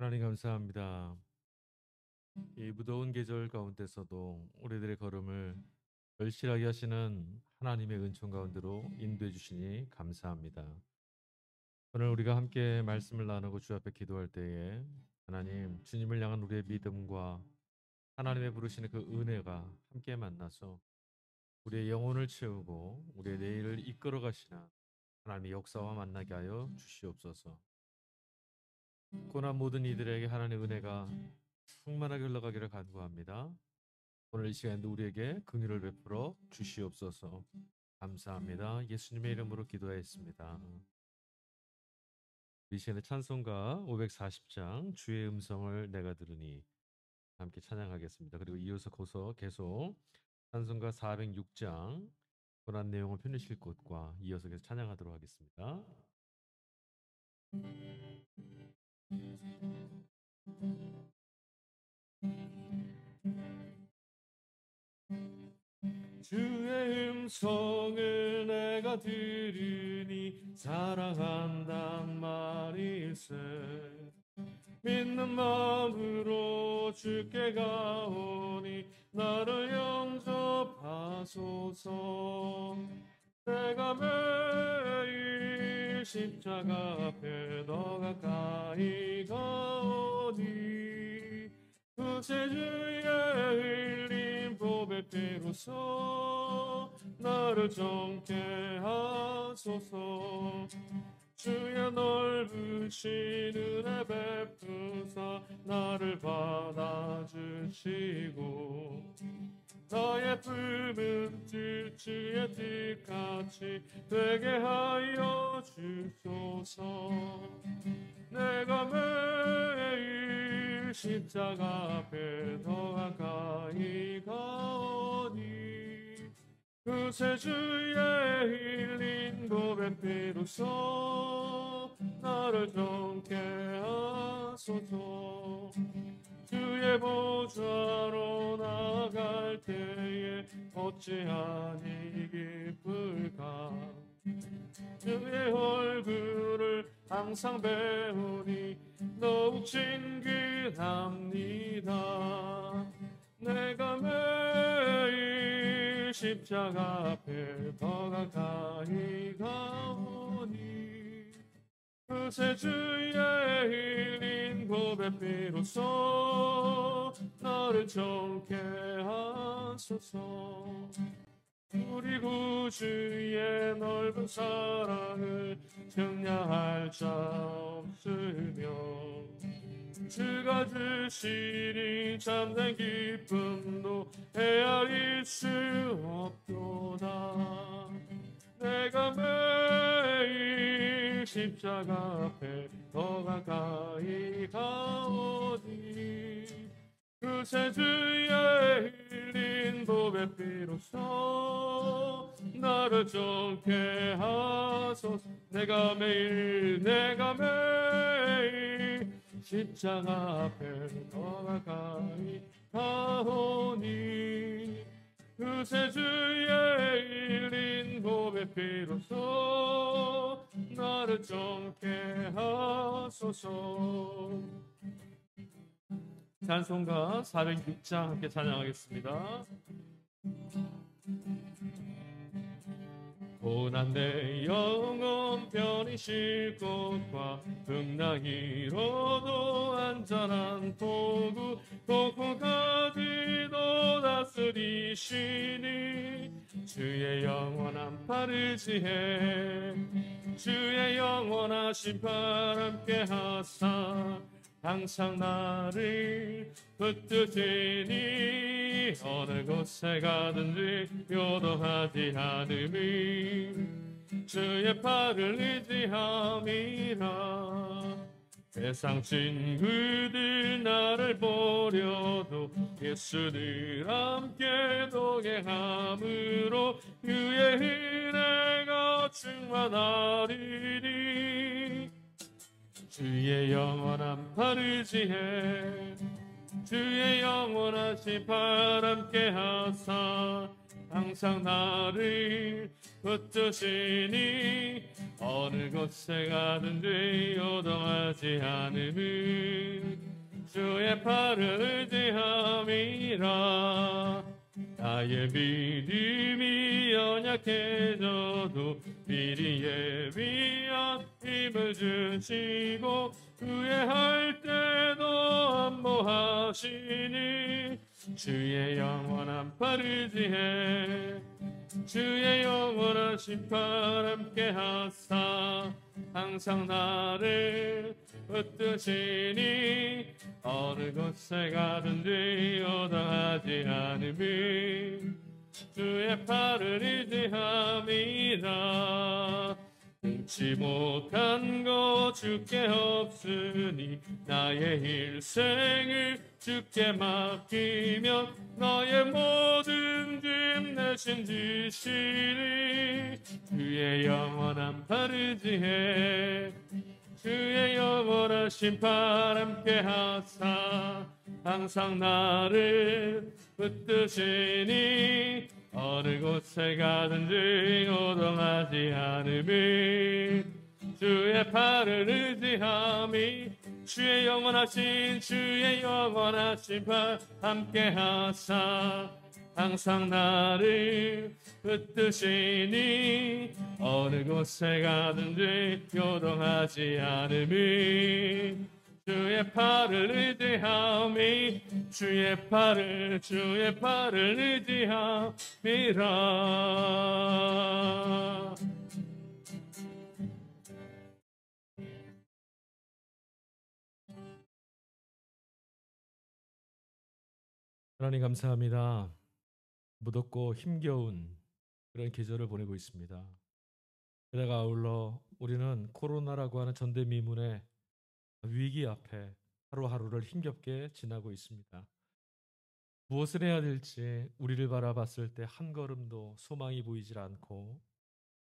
하나님 감사합니다. 이 무더운 계절 가운데서도 우리들의 걸음을 절실하게 하시는 하나님의 은총 가운데로 인도해 주시니 감사합니다. 오늘 우리가 함께 말씀을 나누고 주 앞에 기도할 때에 하나님 주님을 향한 우리의 믿음과 하나님의 부르시는 그 은혜가 함께 만나서 우리의 영혼을 채우고 우리의 내일을 이끌어 가시는 하나님의 역사와 만나게 하여 주시옵소서. 고난 모든 이들에게 하나님의 은혜가 충만하게 흘러가기를 간구합니다. 오늘 이 시간에도 우리에게 긍휼을 베풀어 주시옵소서. 감사합니다. 예수님의 이름으로 기도하였습니다. 이 시간에 찬송가 540장 주의 음성을 내가 들으니 함께 찬양하겠습니다. 그리고 이어서 계속 찬송가 406장 고난 내용을 편히실 곳과 이어서 계속 찬양하도록 하겠습니다. 주의 음성을 내가 들으니 사랑한단 말일세. 믿는 마음으로 주께 가오니 나를 영접하소서. 내가 매일 십자가 앞에 더 가까이 가오니 구세주의 흘린 보배 피로써 나를 정케 하소서. 주의 넓으신 은혜 베푸사 나를 받아주시고 나의 품은 주의 뜻같이 되게 하여 주소서. 내가 매일 십자가 앞에 더 가까이 가오니 구세주의 흘린 고백 피로써 나를 정케 하소서. 주의 보좌로 나아갈 때에 어찌하니 기쁠까. 주의 얼굴을 항상 배우니 더욱 친근합니다. 내가 매일 십자가 앞에 더 가까이 가오니 구세주의 흘린 고백 피로써 나를 정케 하소서. 우리 구주의 넓은 사랑을 증량할 자 없으며 주가 주시니 참된 기쁨도 헤아릴 수 없도다. 내가 매일 십자가 앞에 더 가까이 가오니 구세주의 흘린 보배 피로써 나를 정케 하소서. 내가 매일 십자가 앞에 더 가까이 가오니 구세주의 흘린 보배 피로써 나를 정케 하소서. 찬송가 406장 함께 찬양하겠습니다. 고난 내 영혼 편히 쉴 곳과 풍랑이로도 안전한 포구 폭풍까지도 다스리시니 주의 영원한 팔을 지해 주의 영원하신 팔 함께 하사 항상 나를 붙드시니 어느 곳에 가든지 요동하지 않음이 주의 팔을 의지함이라. 세상 친구들 나를 버려도 예수 늘 함께 동행함으로 그의 은혜가 충만하리니 주의 영원한 팔을 지해 주의 영원하신 팔 함께 하사 항상 나를 붙드시니 어느 곳에 가든지 요동하지 않음은 주의 팔을 의지함이라. 나의 믿음이 연약해져도 미리 예비한 힘을 주시고 후회할 때도 안보하시니 주의 영원한 팔을 의지해 주의 영원한 심판 함께 하사 항상 나를 붙드시니 어느 곳에 가든지 요동하지 않음은 주의 팔을 의지함이라. 능치 못한 것 주께 없으니 나의 일생을 주께 맡기면 너의 모든 짐 대신 지시니 주의 영원한 팔을 의지해 주의 영원한 심판 함께 하사 항상 나를 붙드시니 어느 곳에 가든지 요동하지 않음이 주의 팔을 의지함이 주의 영원하신 심판 함께 하사 항상 나를 붙드시니 어느 곳에 가든지 요동하지 않음이 주의 팔을 의지함이 주의 팔을 의지함이라. 하나님 감사합니다. 무덥고 힘겨운 그런 계절을 보내고 있습니다. 게다가 아울러 우리는 코로나라고 하는 전대미문의 위기 앞에 하루하루를 힘겹게 지나고 있습니다. 무엇을 해야 될지 우리를 바라봤을 때 한 걸음도 소망이 보이질 않고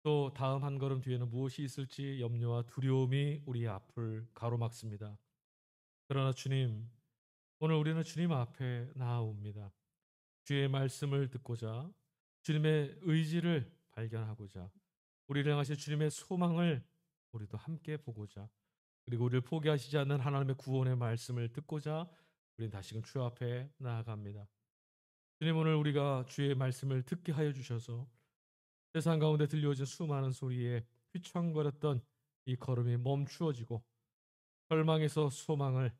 또 다음 한 걸음 뒤에는 무엇이 있을지 염려와 두려움이 우리의 앞을 가로막습니다. 그러나 주님, 오늘 우리는 주님 앞에 나아옵니다. 주의 말씀을 듣고자 주님의 의지를 발견하고자 우리를 향하신 주님의 소망을 우리도 함께 보고자 그리고 우리를 포기하시지 않는 하나님의 구원의 말씀을 듣고자 우리는 다시금 주 앞에 나아갑니다. 주님, 오늘 우리가 주의 말씀을 듣게 하여 주셔서 세상 가운데 들려오진 수많은 소리에 휘청거렸던 이 걸음이 멈추어지고 절망에서 소망을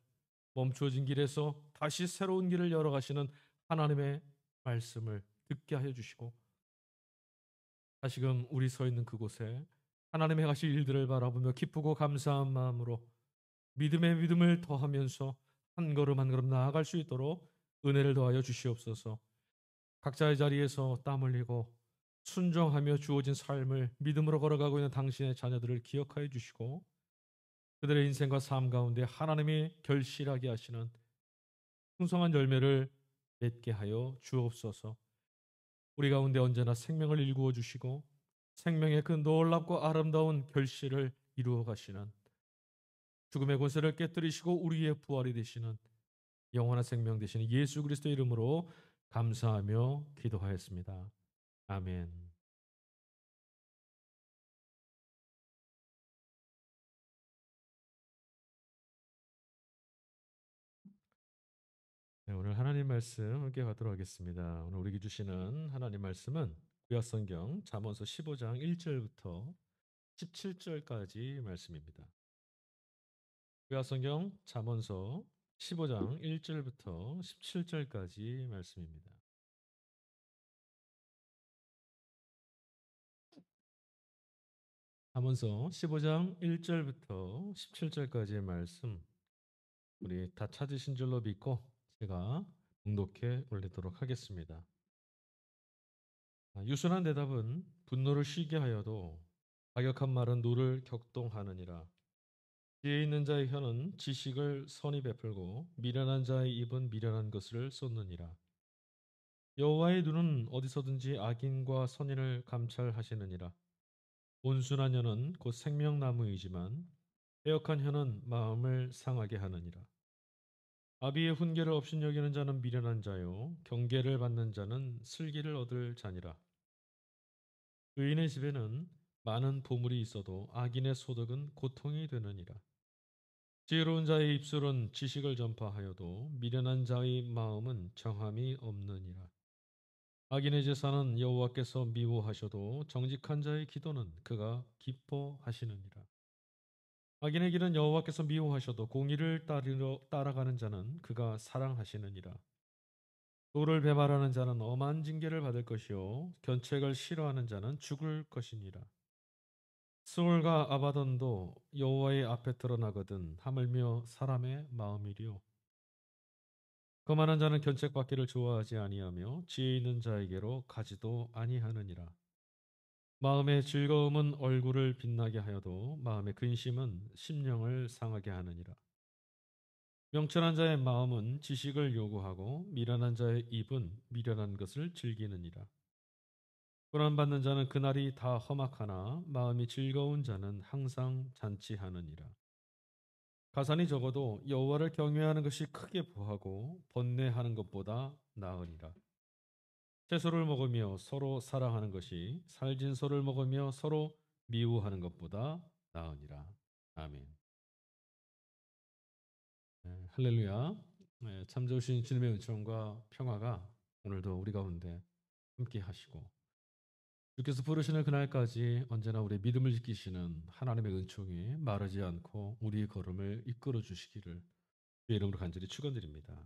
멈추어진 길에서 다시 새로운 길을 열어가시는 하나님의 말씀을 듣게 하여 주시고 다시금 우리 서 있는 그곳에 하나님의 하실 일들을 바라보며 기쁘고 감사한 마음으로 믿음의 믿음을 더하면서 한 걸음 한 걸음 나아갈 수 있도록 은혜를 더하여 주시옵소서. 각자의 자리에서 땀 흘리고 순종하며 주어진 삶을 믿음으로 걸어가고 있는 당신의 자녀들을 기억하여 주시고 그들의 인생과 삶 가운데 하나님이 결실하게 하시는 풍성한 열매를 맺게 하여 주옵소서. 우리 가운데 언제나 생명을 일구어 주시고 생명의 그 놀랍고 아름다운 결실을 이루어 가시는 죽음의 권세를 깨뜨리시고 우리의 부활이 되시는 영원한 생명 되시는 예수 그리스도의 이름으로 감사하며 기도하였습니다. 아멘. 네, 오늘 하나님 말씀 함께 가도록 하겠습니다. 오늘 우리에게 주시는 하나님 말씀은 구약성경 잠언서 15장 1절부터 17절까지 말씀입니다. 구약성경 잠언서 15장 1절부터 17절까지 말씀입니다. 잠언서 15장 1절부터 17절까지의 말씀 우리 다 찾으신 줄로 믿고 제가 봉독해 올리도록 하겠습니다. 유순한 대답은 분노를 쉬게 하여도 과격한 말은 노를 격동하느니라. 지혜 있는 자의 혀는 지식을 선히 베풀고 미련한 자의 입은 미련한 것을 쏟느니라. 여호와의 눈은 어디서든지 악인과 선인을 감찰하시느니라. 온순한 혀는 곧 생명나무이지만 빼역한 혀는 마음을 상하게 하느니라. 아비의 훈계를 없인 여기는 자는 미련한 자요 경계를 받는 자는 슬기를 얻을 자니라. 의인의 집에는 많은 보물이 있어도 악인의 소득은 고통이 되느니라. 지혜로운 자의 입술은 지식을 전파하여도 미련한 자의 마음은 정함이 없느니라. 악인의 제사는 여호와께서 미워하셔도 정직한 자의 기도는 그가 기뻐하시느니라. 악인의 길은 여호와께서 미워하셔도 공의를 따라가는 자는 그가 사랑하시느니라. 도를 배반하는 자는 엄한 징계를 받을 것이요 견책을 싫어하는 자는 죽을 것이니라. 스올과 아바돈도 여호와의 앞에 드러나거든 하물며 사람의 마음이리요. 거만한 자는 견책받기를 좋아하지 아니하며 지혜 있는 자에게로 가지도 아니하느니라. 마음의 즐거움은 얼굴을 빛나게 하여도 마음의 근심은 심령을 상하게 하느니라. 명철한 자의 마음은 지식을 요구하고 미련한 자의 입은 미련한 것을 즐기느니라. 고난받는 자는 그날이 다 험악하나 마음이 즐거운 자는 항상 잔치하느니라. 가산이 적어도 여호와를 경외하는 것이 크게 부하고 번뇌하는 것보다 나으니라. 채소를 먹으며 서로 사랑하는 것이 살진 소를 먹으며 서로 미워하는 것보다 나으니라. 아멘. 네, 할렐루야. 네, 참 좋으신 주님의 은총과 평화가 오늘도 우리 가운데 함께 하시고 주께서 부르시는 그날까지 언제나 우리의 믿음을 지키시는 하나님의 은총이 마르지 않고 우리의 걸음을 이끌어 주시기를 주의 이름으로 간절히 축원드립니다.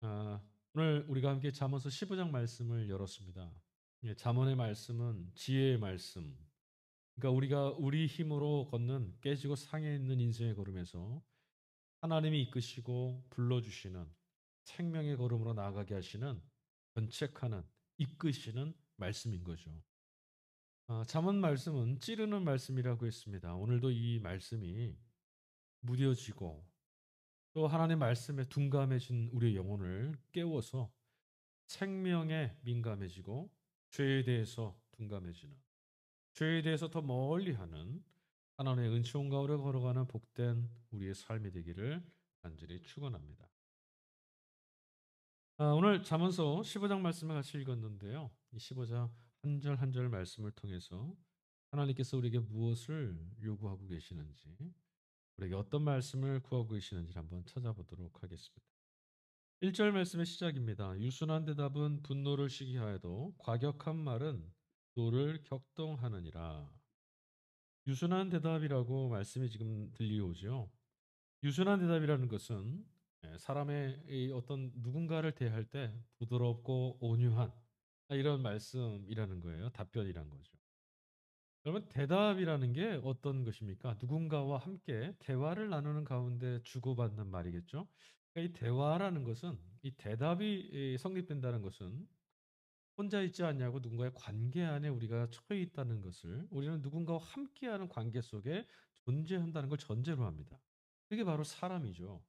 아, 오늘 우리가 함께 잠언서 15장 말씀을 열었습니다. 예, 잠언의 말씀은 지혜의 말씀. 그러니까 우리가 우리 힘으로 걷는 깨지고 상해 있는 인생의 걸음에서 하나님이 이끄시고 불러주시는 생명의 걸음으로 나아가게 하시는 견책하는 이끄시는 말씀인 거죠. 잠언 말씀은 찌르는 말씀이라고 했습니다. 오늘도 이 말씀이 무뎌지고 또 하나님 말씀에 둔감해진 우리의 영혼을 깨워서 생명에 민감해지고 죄에 대해서 둔감해지는 죄에 대해서 더 멀리하는 하나님의 은총 가운데 걸어가는 복된 우리의 삶이 되기를 간절히 축원합니다. 오늘 잠언서 15장 말씀을 같이 읽었는데요. 이 15장 한 절 한 절 말씀을 통해서 하나님께서 우리에게 무엇을 요구하고 계시는지, 우리에게 어떤 말씀을 구하고 계시는지 한번 찾아보도록 하겠습니다. 1절 말씀의 시작입니다. 유순한 대답은 분노를 시기하여도 과격한 말은 노를 격동하느니라. 유순한 대답이라고 말씀이 지금 들려오죠. 유순한 대답이라는 것은 사람의 이 어떤 누군가를 대할 때 부드럽고 온유한 이런 말씀이라는 거예요. 답변이란 거죠. 그러면 대답이라는 게 어떤 것입니까? 누군가와 함께 대화를 나누는 가운데 주고받는 말이겠죠. 그러니까 이 대화라는 것은 이 대답이 성립된다는 것은 혼자 있지 않냐고 누군가의 관계 안에 우리가 처해 있다는 것을 우리는 누군가와 함께하는 관계 속에 존재한다는 걸 전제로 합니다. 그게 바로 사람이죠.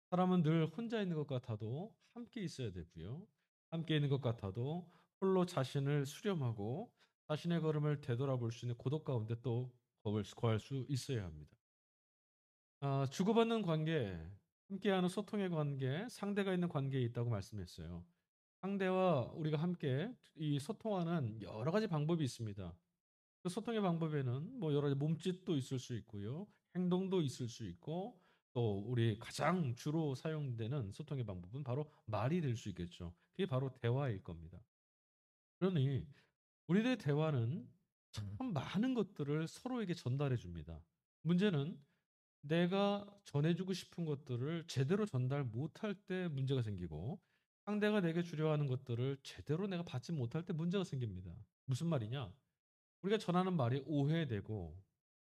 사람은 늘 혼자 있는 것 같아도 함께 있어야 되고요. 함께 있는 것 같아도 홀로 자신을 수렴하고 자신의 걸음을 되돌아볼 수 있는 고독 가운데 또 거할 수 있어야 합니다. 주고받는 관계, 함께하는 소통의 관계, 상대가 있는 관계에 있다고 말씀했어요. 상대와 우리가 함께 이 소통하는 여러 가지 방법이 있습니다. 그 소통의 방법에는 뭐 여러 가지 몸짓도 있을 수 있고요. 행동도 있을 수 있고 또 우리 가장 주로 사용되는 소통의 방법은 바로 말이 될 수 있겠죠. 그게 바로 대화일 겁니다. 그러니 우리들의 대화는 참 많은 것들을 서로에게 전달해 줍니다. 문제는 내가 전해주고 싶은 것들을 제대로 전달 못할 때 문제가 생기고 상대가 내게 주려 하는 것들을 제대로 내가 받지 못할 때 문제가 생깁니다. 무슨 말이냐? 우리가 전하는 말이 오해되고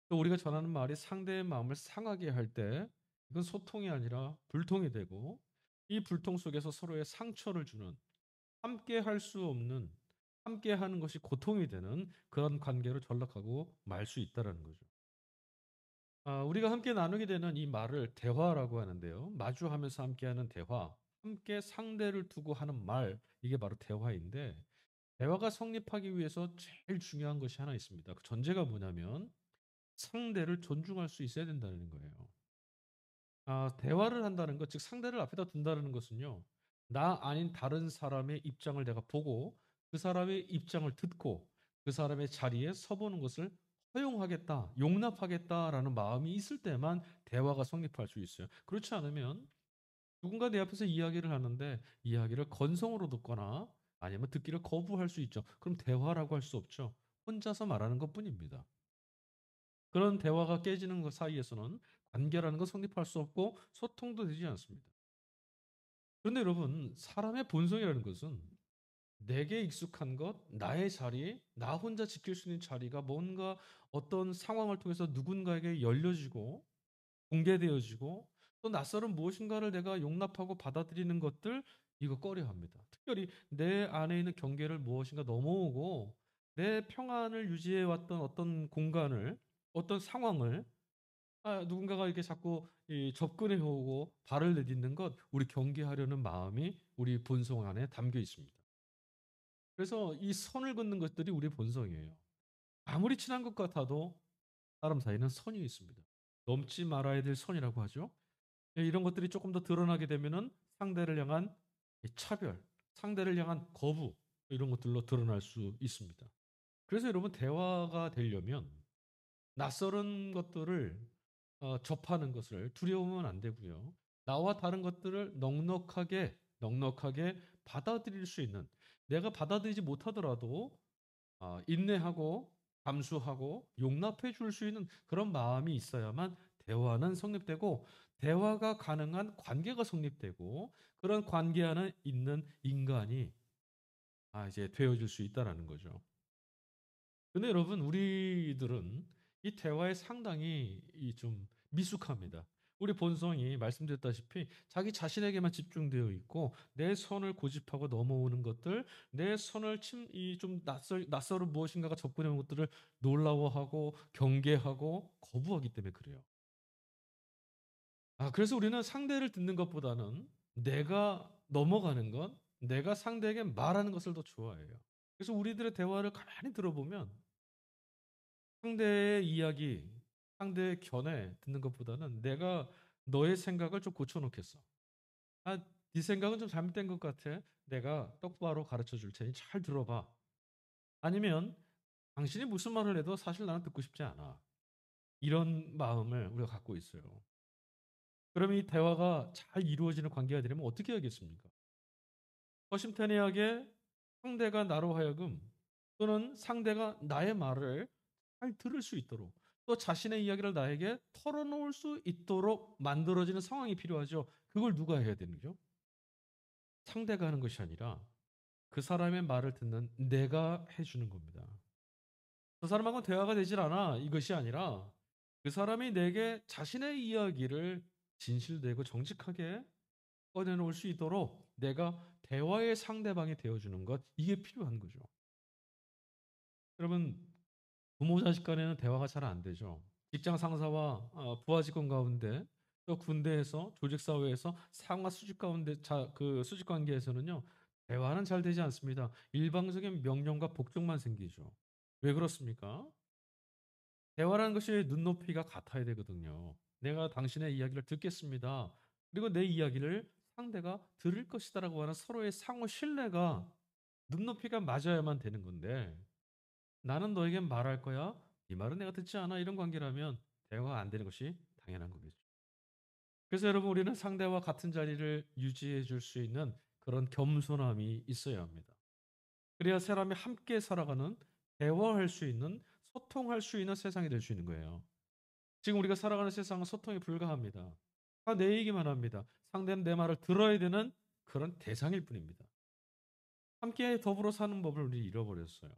또 우리가 전하는 말이 상대의 마음을 상하게 할 때 이건 소통이 아니라 불통이 되고 이 불통 속에서 서로의 상처를 주는 함께 할 수 없는 함께 하는 것이 고통이 되는 그런 관계로 전락하고 말 수 있다라는 거죠. 우리가 함께 나누게 되는 이 말을 대화라고 하는데요. 마주하면서 함께하는 대화, 함께 상대를 두고 하는 말, 이게 바로 대화인데 대화가 성립하기 위해서 제일 중요한 것이 하나 있습니다. 그 전제가 뭐냐면 상대를 존중할 수 있어야 된다는 거예요. 대화를 한다는 것, 즉 상대를 앞에다 둔다는 것은요. 나 아닌 다른 사람의 입장을 내가 보고 그 사람의 입장을 듣고 그 사람의 자리에 서보는 것을 허용하겠다, 용납하겠다라는 마음이 있을 때만 대화가 성립할 수 있어요. 그렇지 않으면 누군가 내 앞에서 이야기를 하는데 이야기를 건성으로 듣거나 아니면 듣기를 거부할 수 있죠. 그럼 대화라고 할 수 없죠. 혼자서 말하는 것뿐입니다. 그런 대화가 깨지는 것 사이에서는 관계라는 건 성립할 수 없고 소통도 되지 않습니다. 그런데 여러분, 사람의 본성이라는 것은 내게 익숙한 것, 나의 자리, 나 혼자 지킬 수 있는 자리가 뭔가 어떤 상황을 통해서 누군가에게 열려지고 공개되어지고 또 낯설은 무엇인가를 내가 용납하고 받아들이는 것들, 이거 꺼려합니다. 특별히 내 안에 있는 경계를 무엇인가 넘어오고 내 평안을 유지해 왔던 어떤 공간을, 어떤 상황을 누군가가 이렇게 자꾸 접근해 오고 발을 내딛는 것, 우리 경계하려는 마음이 우리 본성 안에 담겨 있습니다. 그래서 이 선을 긋는 것들이 우리 본성이에요. 아무리 친한 것 같아도 사람 사이는 선이 있습니다. 넘지 말아야 될 선이라고 하죠. 이런 것들이 조금 더 드러나게 되면은 상대를 향한 이 차별, 상대를 향한 거부, 이런 것들로 드러날 수 있습니다. 그래서 여러분, 대화가 되려면 낯설은 것들을 접하는 것을 두려우면 안 되고요. 나와 다른 것들을 넉넉하게 받아들일 수 있는, 내가 받아들이지 못하더라도 인내하고 감수하고 용납해 줄 수 있는 그런 마음이 있어야만 대화는 성립되고, 대화가 가능한 관계가 성립되고, 그런 관계 안에 있는 인간이 이제 되어질 수 있다라는 거죠. 근데 여러분, 우리들은 이 대화에 상당히 이 좀 미숙합니다. 우리 본성이 말씀드렸다시피 자기 자신에게만 집중되어 있고 내 선을 고집하고 넘어오는 것들, 내 선을 이좀 낯설은 무엇인가가 접근해 온 것들을 놀라워하고 경계하고 거부하기 때문에 그래요. 그래서 우리는 상대를 듣는 것보다는 내가 넘어가는 것, 내가 상대에게 말하는 것을 더 좋아해요. 그래서 우리들의 대화를 가만히 들어보면 상대의 이야기, 상대의 견해 듣는 것보다는 내가 너의 생각을 좀 고쳐놓겠어. 아, 네 생각은 좀 잘못된 것 같아. 내가 똑바로 가르쳐 줄 테니 잘 들어봐. 아니면 당신이 무슨 말을 해도 사실 나는 듣고 싶지 않아. 이런 마음을 우리가 갖고 있어요. 그러면 이 대화가 잘 이루어지는 관계가 되려면 어떻게 해야겠습니까? 허심탄회하게 상대가 나로 하여금, 또는 상대가 나의 말을 잘 들을 수 있도록, 또 자신의 이야기를 나에게 털어놓을 수 있도록 만들어지는 상황이 필요하죠. 그걸 누가 해야 되는 거죠? 상대가 하는 것이 아니라 그 사람의 말을 듣는 내가 해주는 겁니다. 그 사람하고는 대화가 되질 않아, 이것이 아니라 그 사람이 내게 자신의 이야기를 진실되고 정직하게 꺼내놓을 수 있도록 내가 대화의 상대방이 되어주는 것, 이게 필요한 거죠. 여러분, 부모 자식 간에는 대화가 잘 안 되죠. 직장 상사와 부하 직원 가운데, 또 군대에서, 조직 사회에서 상하 수직 가운데, 그 수직 관계에서는요, 대화는 잘 되지 않습니다. 일방적인 명령과 복종만 생기죠. 왜 그렇습니까? 대화라는 것이 눈높이가 같아야 되거든요. 내가 당신의 이야기를 듣겠습니다. 그리고 내 이야기를 상대가 들을 것이다라고 하는 서로의 상호 신뢰가 눈높이가 맞아야만 되는 건데, 나는 너에게 말할 거야. 이 말은 내가 듣지 않아. 이런 관계라면 대화가 안 되는 것이 당연한 거겠죠. 그래서 여러분, 우리는 상대와 같은 자리를 유지해 줄 수 있는 그런 겸손함이 있어야 합니다. 그래야 사람이 함께 살아가는, 대화할 수 있는, 소통할 수 있는 세상이 될 수 있는 거예요. 지금 우리가 살아가는 세상은 소통이 불가합니다. 다 내 얘기만 합니다. 상대는 내 말을 들어야 되는 그런 대상일 뿐입니다. 함께 더불어 사는 법을 우리 잃어버렸어요.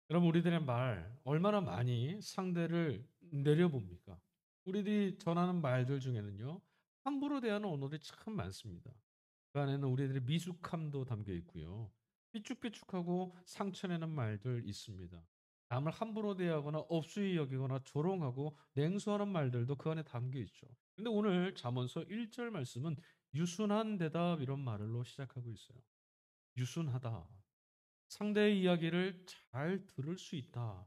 여러분, 우리들의 말 얼마나 많이 상대를 내려봅니까? 우리들이 전하는 말들 중에는요, 함부로 대하는 언어들이 참 많습니다. 그 안에는 우리들의 미숙함도 담겨 있고요. 삐죽삐죽하고 상처내는 말들 있습니다. 남을 함부로 대하거나 업수히 여기거나 조롱하고 냉소하는 말들도 그 안에 담겨 있죠. 근데 오늘 잠언서 1절 말씀은 유순한 대답, 이런 말로 시작하고 있어요. 유순하다. 상대의 이야기를 잘 들을 수 있다.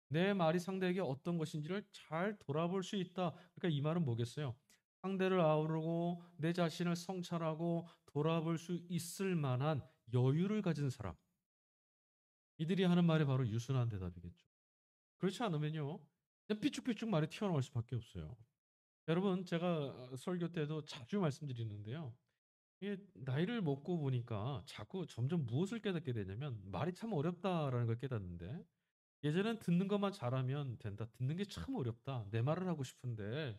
내 말이 상대에게 어떤 것인지를 잘 돌아볼 수 있다. 그러니까 이 말은 뭐겠어요? 상대를 아우르고 내 자신을 성찰하고 돌아볼 수 있을 만한 여유를 가진 사람. 이들이 하는 말이 바로 유순한 대답이겠죠. 그렇지 않으면요, 그냥 삐죽삐죽 말이 튀어나올 수밖에 없어요. 여러분, 제가 설교 때도 자주 말씀드리는데요. 이게 나이를 먹고 보니까 자꾸 점점 무엇을 깨닫게 되냐면 말이 참 어렵다라는 걸 깨닫는데, 예전엔 듣는 것만 잘하면 된다. 듣는 게 참 어렵다. 내 말을 하고 싶은데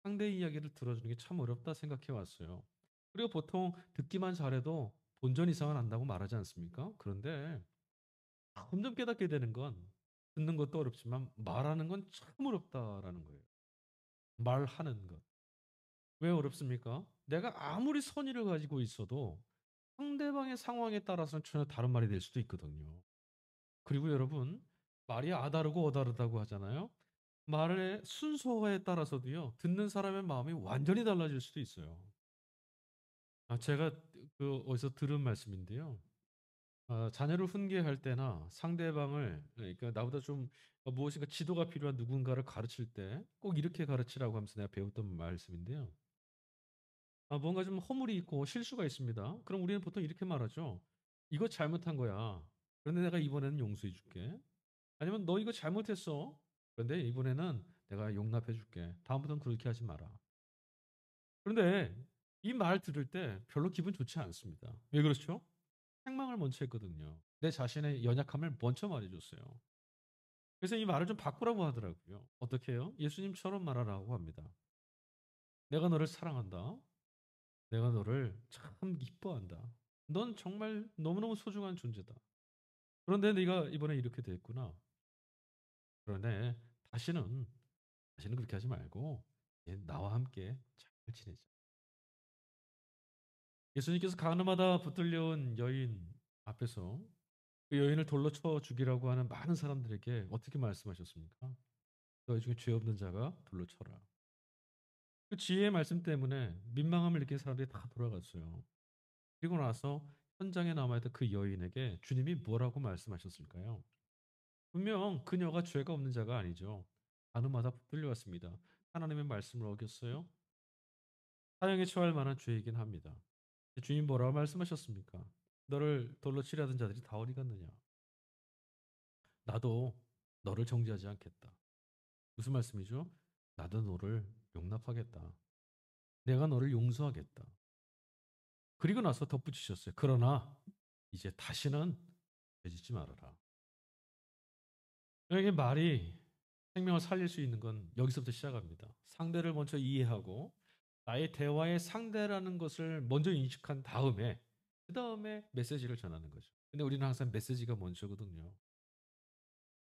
상대의 이야기를 들어주는 게 참 어렵다 생각해 왔어요. 그리고 보통 듣기만 잘해도 본전 이상은 안다고 말하지 않습니까? 그런데 점점 깨닫게 되는 건 듣는 것도 어렵지만 말하는 건 참 어렵다라는 거예요. 말하는 것. 왜 어렵습니까? 내가 아무리 선의를 가지고 있어도 상대방의 상황에 따라서는 전혀 다른 말이 될 수도 있거든요. 그리고 여러분, 말이 아다르고 어다르다고 하잖아요. 말의 순서에 따라서도요, 듣는 사람의 마음이 완전히 달라질 수도 있어요. 제가 어디서 들은 말씀인데요. 자녀를 훈계할 때나 상대방을, 그러니까 나보다 좀 무엇인가 지도가 필요한 누군가를 가르칠 때 꼭 이렇게 가르치라고 하면서 내가 배웠던 말씀인데요. 뭔가 좀 허물이 있고 실수가 있습니다. 그럼 우리는 보통 이렇게 말하죠. 이거 잘못한 거야. 그런데 내가 이번에는 용서해 줄게. 아니면 너 이거 잘못했어. 그런데 이번에는 내가 용납해 줄게. 다음부터는 그렇게 하지 마라. 그런데 이 말 들을 때 별로 기분 좋지 않습니다. 왜 그렇죠? 책망을 먼저 했거든요. 내 자신의 연약함을 먼저 말해줬어요. 그래서 이 말을 좀 바꾸라고 하더라고요. 어떻게 해요? 예수님처럼 말하라고 합니다. 내가 너를 사랑한다. 내가 너를 참 기뻐한다. 넌 정말 너무너무 소중한 존재다. 그런데 네가 이번에 이렇게 됐구나. 그런데 다시는 다시는 그렇게 하지 말고 나와 함께 잘 지내자. 예수님께서 가늠하다 붙들려온 여인 앞에서 그 여인을 돌로 쳐 죽이라고 하는 많은 사람들에게 어떻게 말씀하셨습니까? 너희 중에 죄 없는 자가 돌로 쳐라. 그 지혜의 말씀 때문에 민망함을 느낀 사람들이 다 돌아갔어요. 그리고 나서 현장에 남아있던 그 여인에게 주님이 뭐라고 말씀하셨을까요? 분명 그녀가 죄가 없는 자가 아니죠. 가늠하다 붙들려왔습니다. 하나님의 말씀을 어겼어요. 사형에 처할 만한 죄이긴 합니다. 주님 뭐라고 말씀하셨습니까? 너를 돌로 치려던 자들이 다 어디 갔느냐? 나도 너를 정죄하지 않겠다. 무슨 말씀이죠? 나도 너를 용납하겠다. 내가 너를 용서하겠다. 그리고 나서 덧붙이셨어요. 그러나 이제 다시는 죄짓지 말아라. 여기 말이 생명을 살릴 수 있는 건 여기서부터 시작합니다. 상대를 먼저 이해하고 나의 대화의 상대라는 것을 먼저 인식한 다음에 그 다음에 메시지를 전하는 거죠. 근데 우리는 항상 메시지가 먼저거든요.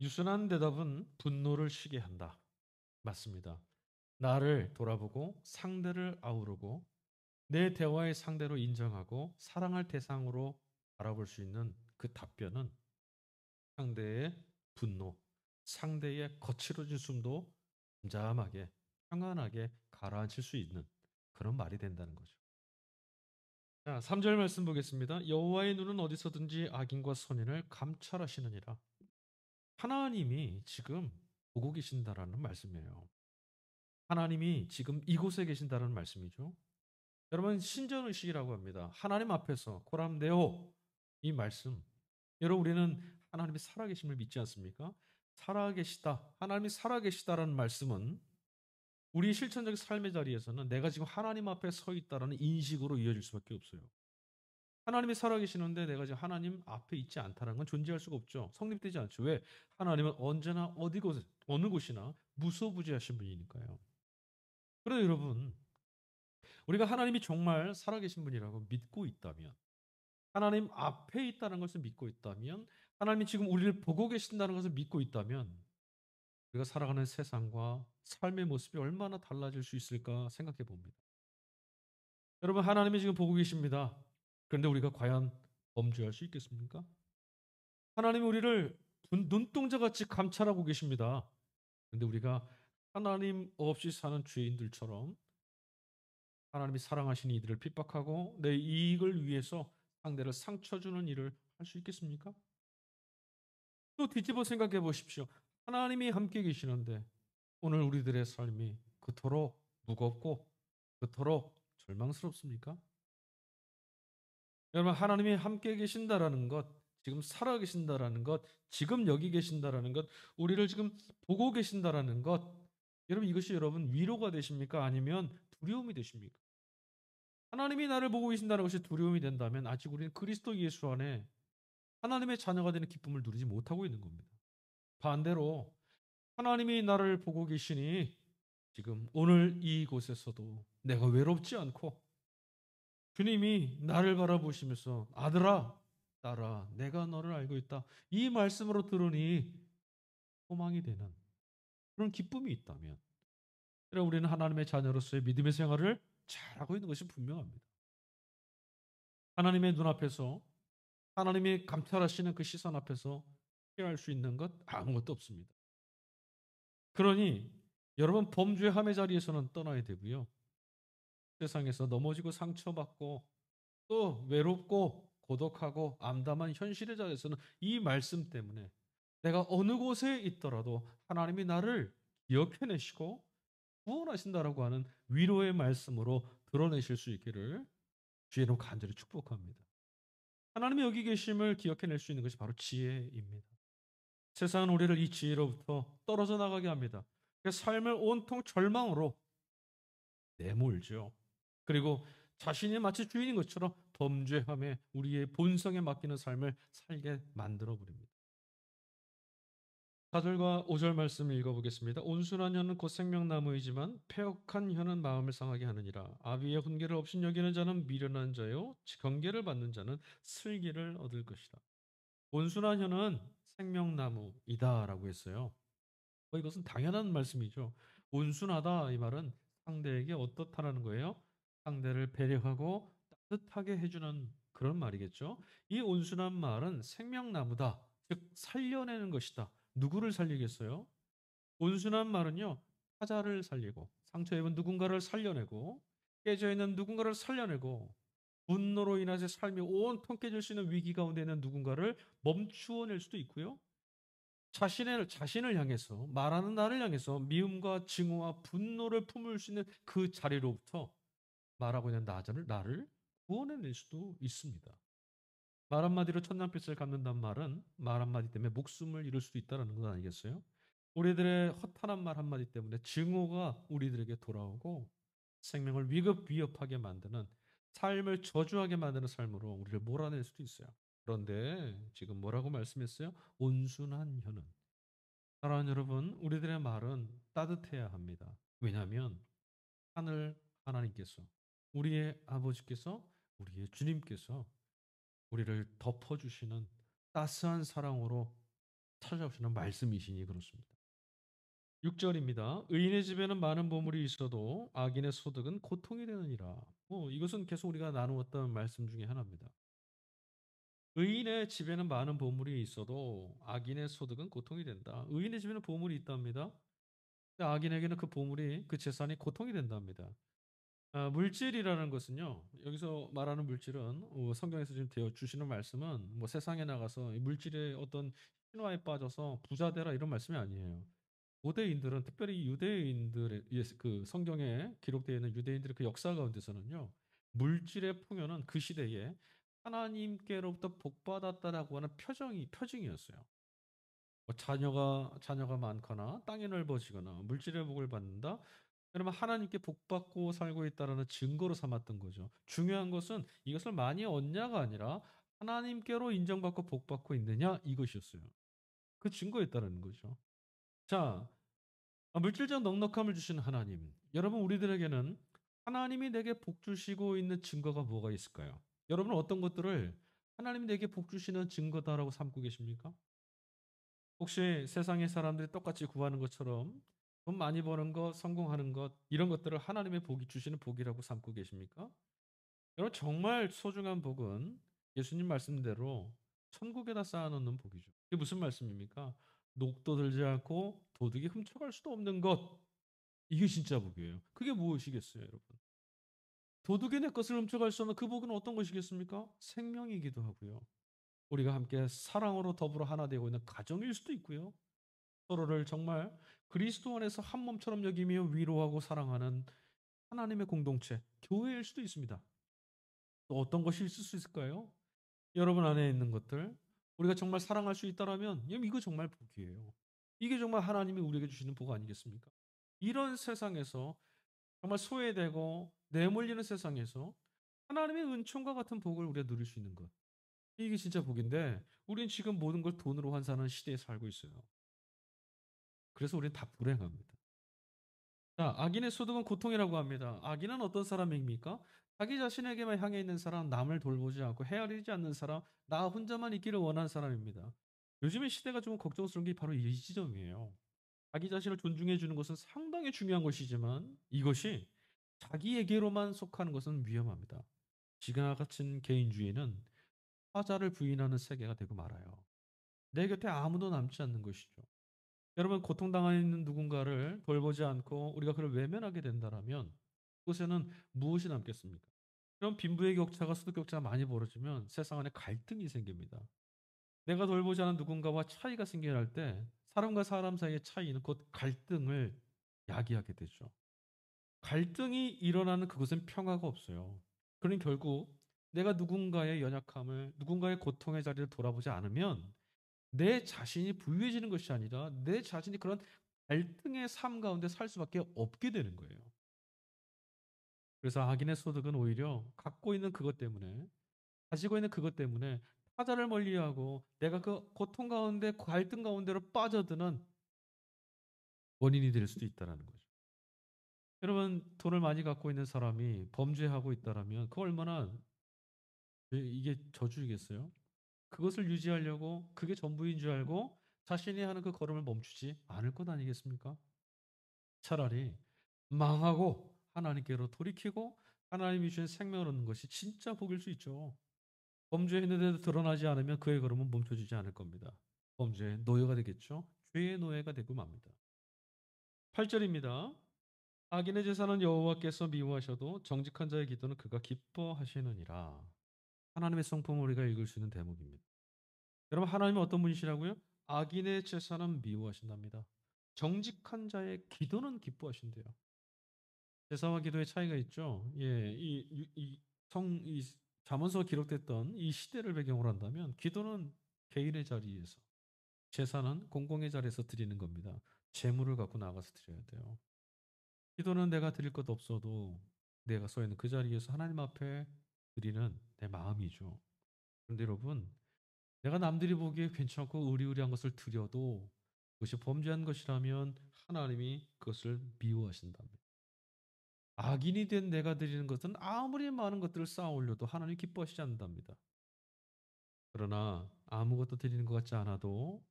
유순한 대답은 분노를 쉬게 한다. 맞습니다. 나를 돌아보고 상대를 아우르고 내 대화의 상대로 인정하고 사랑할 대상으로 바라볼 수 있는 그 답변은 상대의 분노, 상대의 거칠어진 숨도 잠잠하게 평안하게 가라앉힐 수 있는 그런 말이 된다는 거죠. 자, 3절 말씀 보겠습니다. 여호와의 눈은 어디서든지 악인과 선인을 감찰하시느니라. 하나님이 지금 보고 계신다라는 말씀이에요. 하나님이 지금 이곳에 계신다는 말씀이죠. 여러분 신전의식이라고 합니다. 하나님 앞에서 코람데오 이 말씀. 여러분 우리는 하나님이 살아계심을 믿지 않습니까? 살아계시다. 하나님이 살아계시다라는 말씀은 우리 실천적 삶의 자리에서는 내가 지금 하나님 앞에 서 있다라는 인식으로 이어질 수밖에 없어요. 하나님이 살아계시는데 내가 지금 하나님 앞에 있지 않다는 건 존재할 수가 없죠. 성립되지 않죠. 왜? 하나님은 언제나 어디 곳 어느 곳이나 무소부지하신 분이니까요. 그런데 여러분 우리가 하나님이 정말 살아계신 분이라고 믿고 있다면 하나님 앞에 있다는 것을 믿고 있다면 하나님이 지금 우리를 보고 계신다는 것을 믿고 있다면 우리가 살아가는 세상과 삶의 모습이 얼마나 달라질 수 있을까 생각해 봅니다. 여러분 하나님이 지금 보고 계십니다. 그런데 우리가 과연 범죄할 수 있겠습니까? 하나님이 우리를 눈동자같이 감찰하고 계십니다. 그런데 우리가 하나님 없이 사는 죄인들처럼 하나님이 사랑하시는 이들을 핍박하고 내 이익을 위해서 상대를 상처 주는 일을 할 수 있겠습니까? 또 뒤집어 생각해 보십시오. 하나님이 함께 계시는데 오늘 우리들의 삶이 그토록 무겁고 그토록 절망스럽습니까? 여러분 하나님이 함께 계신다라는 것 지금 살아계신다라는 것, 지금 여기 계신다라는 것, 우리를 지금 보고 계신다라는 것, 여러분 이것이 여러분 위로가 되십니까? 아니면 두려움이 되십니까? 하나님이 나를 보고 계신다는 것이 두려움이 된다면 아직 우리는 그리스도 예수 안에 하나님의 자녀가 되는 기쁨을 누리지 못하고 있는 겁니다. 반대로 하나님이 나를 보고 계시니 지금 오늘 이곳에서도 내가 외롭지 않고 주님이 나를 바라보시면서 아들아, 딸아, 내가 너를 알고 있다. 이 말씀으로 들으니 소망이 되는 그런 기쁨이 있다면 우리는 하나님의 자녀로서의 믿음의 생활을 잘하고 있는 것이 분명합니다. 하나님의 눈앞에서 하나님이 감찰하시는 그 시선 앞에서 피할 수 있는 것 아무것도 없습니다. 그러니 여러분 범죄함의 자리에서는 떠나야 되고요. 세상에서 넘어지고 상처받고 또 외롭고 고독하고 암담한 현실의 자리에서는 이 말씀 때문에 내가 어느 곳에 있더라도 하나님이 나를 기억해내시고 구원하신다라고 하는 위로의 말씀으로 드러내실 수 있기를 주의 이름 간절히 축복합니다. 하나님이 여기 계심을 기억해낼 수 있는 것이 바로 지혜입니다. 세상은 우리를 이 지혜로부터 떨어져 나가게 합니다. 삶을 온통 절망으로 내몰죠. 그리고 자신이 마치 주인인 것처럼 범죄함에 우리의 본성에 맡기는 삶을 살게 만들어 버립니다. 4절과 5절 말씀을 읽어보겠습니다. 온순한 혀는 곧 생명나무이지만 패역한 혀는 마음을 상하게 하느니라. 아비의 훈계를 없인 여기는 자는 미련한 자요 경계를 받는 자는 슬기를 얻을 것이라. 온순한 혀는 생명나무이다라고 했어요. 이것은 당연한 말씀이죠. 온순하다 이 말은 상대에게 어떻다라는 거예요? 상대를 배려하고 따뜻하게 해주는 그런 말이겠죠. 이 온순한 말은 생명나무다. 즉 살려내는 것이다. 누구를 살리겠어요? 온순한 말은요. 타자를 살리고 상처 입은 누군가를 살려내고 깨져 있는 누군가를 살려내고 분노로 인해서 삶이 온통 깨질 수 있는 위기 가운데 있는 누군가를 멈추어 낼 수도 있고요. 자신을 향해서 말하는 나를 향해서 미움과 증오와 분노를 품을 수 있는 그 자리로부터 말하고 있는 나를 구원해낼 수도 있습니다. 말 한마디로 천냥빚을 갚는다는 말은 말 한마디 때문에 목숨을 잃을 수도 있다는 건 아니겠어요? 우리들의 허탄한 말 한마디 때문에 증오가 우리들에게 돌아오고 생명을 위협하게 만드는 삶을 저주하게 만드는 삶으로 우리를 몰아낼 수도 있어요. 그런데 지금 뭐라고 말씀했어요? 온순한 혀는 사랑하는 여러분, 우리들의 말은 따뜻해야 합니다. 왜냐하면 하늘 하나님께서 우리의 아버지께서 우리의 주님께서 우리를 덮어주시는 따스한 사랑으로 찾아오시는 말씀이시니 그렇습니다. 6절입니다. 의인의 집에는 많은 보물이 있어도 악인의 소득은 고통이 되느니라. 이것은 계속 우리가 나누었던 말씀 중에 하나입니다. 의인의 집에는 많은 보물이 있어도 악인의 소득은 고통이 된다. 의인의 집에는 보물이 있답니다. 악인에게는 그 보물이 그 재산이 고통이 된답니다. 물질이라는 것은요. 여기서 말하는 물질은 성경에서 지금 되어 주시는 말씀은 뭐 세상에 나가서 이 물질의 어떤 신화에 빠져서 부자 되라 이런 말씀이 아니에요. 고대인들은 특별히 유대인들의 그 성경에 기록되어 있는 유대인들의 그 역사 가운데서는요. 물질의 풍요는 그 시대에 하나님께로부터 복받았다라고 하는 표징이었어요. 뭐 자녀가 많거나 땅이 넓어지거나 물질의 복을 받는다. 그러면 하나님께 복받고 살고 있다라는 증거로 삼았던 거죠. 중요한 것은 이것을 많이 얻냐가 아니라 하나님께로 인정받고 복받고 있느냐 이것이었어요. 그 증거였다는 거죠. 자, 물질적 넉넉함을 주시는 하나님. 여러분 우리들에게는 하나님이 내게 복 주시고 있는 증거가 뭐가 있을까요? 여러분은 어떤 것들을 하나님이 내게 복 주시는 증거다라고 삼고 계십니까? 혹시 세상의 사람들이 똑같이 구하는 것처럼 돈 많이 버는 것, 성공하는 것, 이런 것들을 하나님의 복이 주시는 복이라고 삼고 계십니까? 여러분, 정말 소중한 복은 예수님 말씀대로 천국에다 쌓아놓는 복이죠. 이게 무슨 말씀입니까? 녹도 들지 않고 도둑이 훔쳐갈 수도 없는 것. 이게 진짜 복이에요. 그게 무엇이겠어요, 여러분? 도둑이 내 것을 훔쳐갈 수 없는 그 복은 어떤 것이겠습니까? 생명이기도 하고요. 우리가 함께 사랑으로 더불어 하나 되고 있는 가정일 수도 있고요. 서로를 정말 그리스도 안에서 한 몸처럼 여기며 위로하고 사랑하는 하나님의 공동체, 교회일 수도 있습니다. 또 어떤 것이 있을 수 있을까요? 여러분 안에 있는 것들, 우리가 정말 사랑할 수 있다라면 이거 정말 복이에요. 이게 정말 하나님이 우리에게 주시는 복 아니겠습니까? 이런 세상에서 정말 소외되고 내몰리는 세상에서 하나님의 은총과 같은 복을 우리가 누릴 수 있는 것. 이게 진짜 복인데 우리는 지금 모든 걸 돈으로 환산하는 시대에 살고 있어요. 그래서 우리는 다 불행합니다. 자, 악인의 소득은 고통이라고 합니다. 악인은 어떤 사람입니까? 자기 자신에게만 향해 있는 사람, 남을 돌보지 않고 헤아리지 않는 사람, 나 혼자만 있기를 원하는 사람입니다. 요즘의 시대가 좀 걱정스러운 게 바로 이 지점이에요. 자기 자신을 존중해 주는 것은 상당히 중요한 것이지만 이것이 자기에게로만 속하는 것은 위험합니다. 지가 같은 개인주의는 타자를 부인하는 세계가 되고 말아요. 내 곁에 아무도 남지 않는 것이죠. 여러분 고통당하고 있는 누군가를 돌보지 않고 우리가 그를 외면하게 된다라면 그곳에는 무엇이 남겠습니까? 이런 빈부의 격차가 소득 격차가 많이 벌어지면 세상 안에 갈등이 생깁니다. 내가 돌보지 않은 누군가와 차이가 생겨날 할 때 사람과 사람 사이의 차이는 곧 갈등을 야기하게 되죠. 갈등이 일어나는 그곳엔 평화가 없어요. 그러니 결국 내가 누군가의 연약함을 누군가의 고통의 자리를 돌아보지 않으면 내 자신이 부유해지는 것이 아니라 내 자신이 그런 갈등의 삶 가운데 살 수밖에 없게 되는 거예요. 그래서 악인의 소득은 오히려 갖고 있는 그것 때문에 가지고 있는 그것 때문에 타자를 멀리하고 내가 그 고통 가운데 갈등 가운데로 빠져드는 원인이 될 수도 있다라는 거죠. 여러분 돈을 많이 갖고 있는 사람이 범죄하고 있다라면 그 얼마나 이게 저주이겠어요? 그것을 유지하려고 그게 전부인 줄 알고 자신이 하는 그 걸음을 멈추지 않을 것 아니겠습니까? 차라리 망하고 하나님께로 돌이키고 하나님이 주신 생명을 얻는 것이 진짜 복일 수 있죠. 범죄했는데도 드러나지 않으면 그의 걸음은 멈춰지지 않을 겁니다. 범죄의 노예가 되겠죠. 죄의 노예가 되고 맙니다. 8절입니다. 악인의 제사는 여호와께서 미워하셔도 정직한 자의 기도는 그가 기뻐하시느니라. 하나님의 성품을 우리가 읽을 수 있는 대목입니다. 여러분 하나님은 어떤 분이시라고요? 악인의 제사는 미워하신답니다. 정직한 자의 기도는 기뻐하신대요. 제사와 기도의 차이가 있죠. 예, 이 잠언서 기록됐던 이 시대를 배경으로 한다면 기도는 개인의 자리에서, 제사는 공공의 자리에서 드리는 겁니다. 재물을 갖고 나가서 드려야 돼요. 기도는 내가 드릴 것 없어도 내가 서 있는 그 자리에서 하나님 앞에 드리는 내 마음이죠. 그런데 여러분, 내가 남들이 보기에 괜찮고 의리의리한 것을 드려도 그것이 범죄한 것이라면 하나님이 그것을 미워하신답니다. 악인이 된 내가 드리는 것은 아무리 많은 것들을 쌓아 올려도 하나님 기뻐하시지 않는답니다. 그러나 아무것도 드리는 것 같지 않아도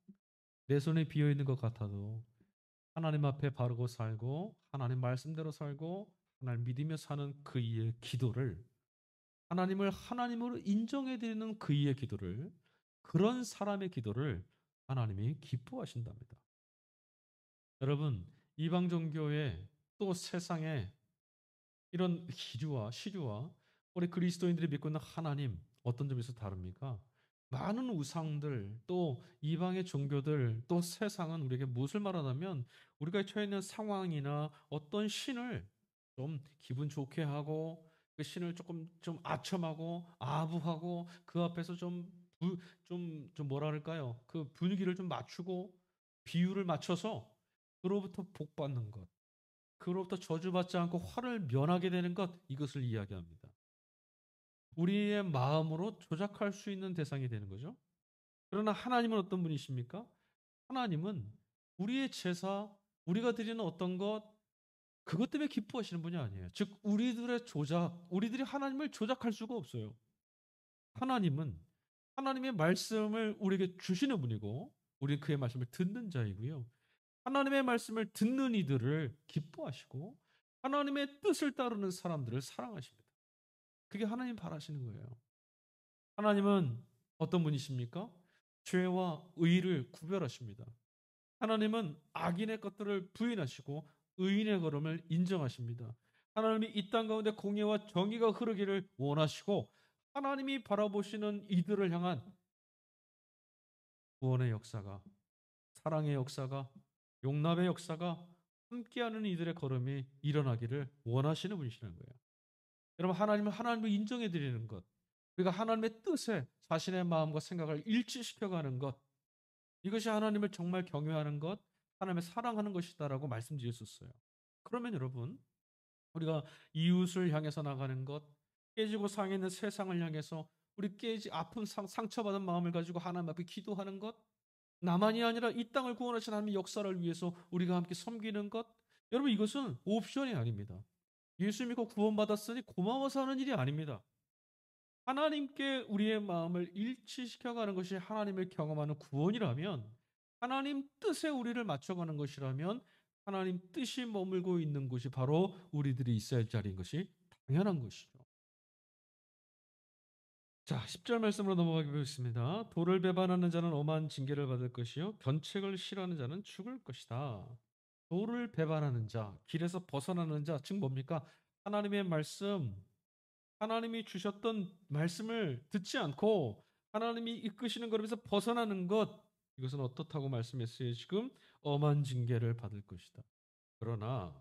내 손에 비어 있는 것 같아도 하나님 앞에 바르고 살고 하나님 말씀대로 살고 하나님 믿으며 사는 그이의 기도를, 하나님을 하나님으로 인정해 드리는 그이의 기도를, 그런 사람의 기도를 하나님이 기뻐하신답니다. 여러분, 이방 종교의 또 세상에 이런 기류와 시류와 우리 그리스도인들이 믿고 있는 하나님 어떤 점에서 다릅니까? 많은 우상들 또 이방의 종교들 또 세상은 우리에게 무엇을 말하냐면 우리가 처해 있는 상황이나 어떤 신을 좀 기분 좋게 하고 그 신을 조금 좀 아첨하고 아부하고 그 앞에서 좀 뭐라 그럴까요? 그 분위기를 좀 맞추고 비율을 맞춰서 그로부터 복 받는 것, 그로부터 저주받지 않고 화를 면하게 되는 것, 이것을 이야기합니다. 우리의 마음으로 조작할 수 있는 대상이 되는 거죠. 그러나 하나님은 어떤 분이십니까? 하나님은 우리의 제사, 우리가 드리는 어떤 것, 그것 때문에 기뻐하시는 분이 아니에요. 즉 우리들의 조작, 우리들이 하나님을 조작할 수가 없어요. 하나님은 하나님의 말씀을 우리에게 주시는 분이고 우리는 그의 말씀을 듣는 자이고요. 하나님의 말씀을 듣는 이들을 기뻐하시고 하나님의 뜻을 따르는 사람들을 사랑하십니다. 그게 하나님 바라시는 거예요. 하나님은 어떤 분이십니까? 죄와 의를 구별하십니다. 하나님은 악인의 것들을 부인하시고 의인의 걸음을 인정하십니다. 하나님이 이 땅 가운데 공의와 정의가 흐르기를 원하시고 하나님이 바라보시는 이들을 향한 구원의 역사가, 사랑의 역사가, 용납의 역사가 함께하는 이들의 걸음이 일어나기를 원하시는 분이시라는 거예요. 여러분 하나님은 하나님을 인정해 드리는 것, 우리가 하나님의 뜻에 자신의 마음과 생각을 일치시켜가는 것, 이것이 하나님을 정말 경외하는 것, 하나님을 사랑하는 것이다라고 말씀드렸었어요. 그러면 여러분, 우리가 이웃을 향해서 나가는 것, 깨지고 상해 있는 세상을 향해서 우리 아픈 상처받은 마음을 가지고 하나님 앞에 기도하는 것, 나만이 아니라 이 땅을 구원하신 하나님의 역사를 위해서 우리가 함께 섬기는 것, 여러분 이것은 옵션이 아닙니다. 예수 믿고 구원받았으니 고마워서 하는 일이 아닙니다. 하나님께 우리의 마음을 일치시켜가는 것이 하나님을 경험하는 구원이라면, 하나님 뜻에 우리를 맞춰가는 것이라면, 하나님 뜻이 머물고 있는 곳이 바로 우리들이 있어야 할 자리인 것이 당연한 것이죠. 자, 10절 말씀으로 넘어가 보겠습니다. 도를 배반하는 자는 엄한 징계를 받을 것이요 견책을 싫어하는 자는 죽을 것이다. 도를 배반하는 자, 길에서 벗어나는 자, 즉 뭡니까? 하나님의 말씀, 하나님이 주셨던 말씀을 듣지 않고 하나님이 이끄시는 걸음에서 벗어나는 것, 이것은 어떻다고 말씀했어요? 지금 엄한 징계를 받을 것이다. 그러나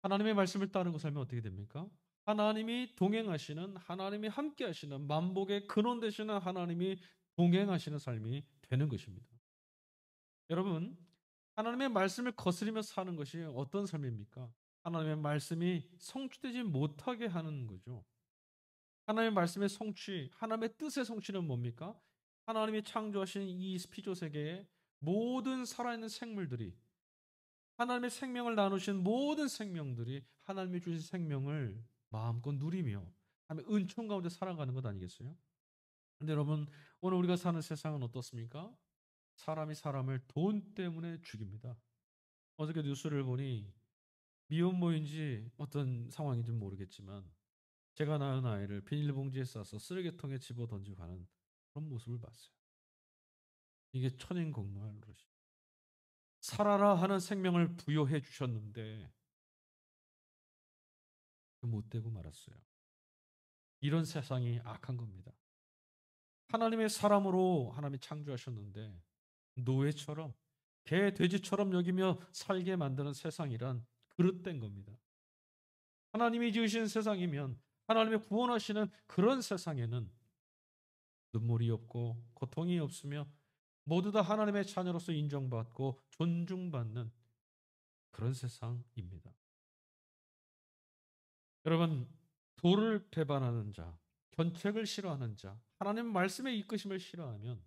하나님의 말씀을 따르고 살면 어떻게 됩니까? 하나님이 동행하시는, 하나님이 함께 하시는, 만복의 근원 되시는 하나님이 동행하시는 삶이 되는 것입니다. 여러분, 하나님의 말씀을 거스리며 사는 것이 어떤 삶입니까? 하나님의 말씀이 성취되지 못하게 하는 거죠. 하나님의 말씀의 성취, 하나님의 뜻의 성취는 뭡니까? 하나님이 창조하신 이 피조 세계의 모든 살아있는 생물들이, 하나님의 생명을 나누신 모든 생명들이 하나님이 주신 생명을 마음껏 누리며 하나님의 은총 가운데 살아가는 것 아니겠어요? 근데 여러분, 오늘 우리가 사는 세상은 어떻습니까? 사람이 사람을 돈 때문에 죽입니다. 어저께 뉴스를 보니 미혼모인지 어떤 상황인지 모르겠지만 제가 낳은 아이를 비닐봉지에 싸서 쓰레기통에 집어 던지고 가는 그런 모습을 봤어요. 이게 천인공노할 노릇이. 살아라 하는 생명을 부여해 주셨는데 못되고 말았어요. 이런 세상이 악한 겁니다. 하나님의 사람으로 하나님이 창조하셨는데 노예처럼 개, 돼지처럼 여기며 살게 만드는 세상이란 그릇된 겁니다. 하나님이 지으신 세상이면 하나님의 구원하시는 그런 세상에는 눈물이 없고 고통이 없으며 모두 다 하나님의 자녀로서 인정받고 존중받는 그런 세상입니다. 여러분, 도를 배반하는 자, 견책을 싫어하는 자, 하나님 말씀의 이끄심을 싫어하면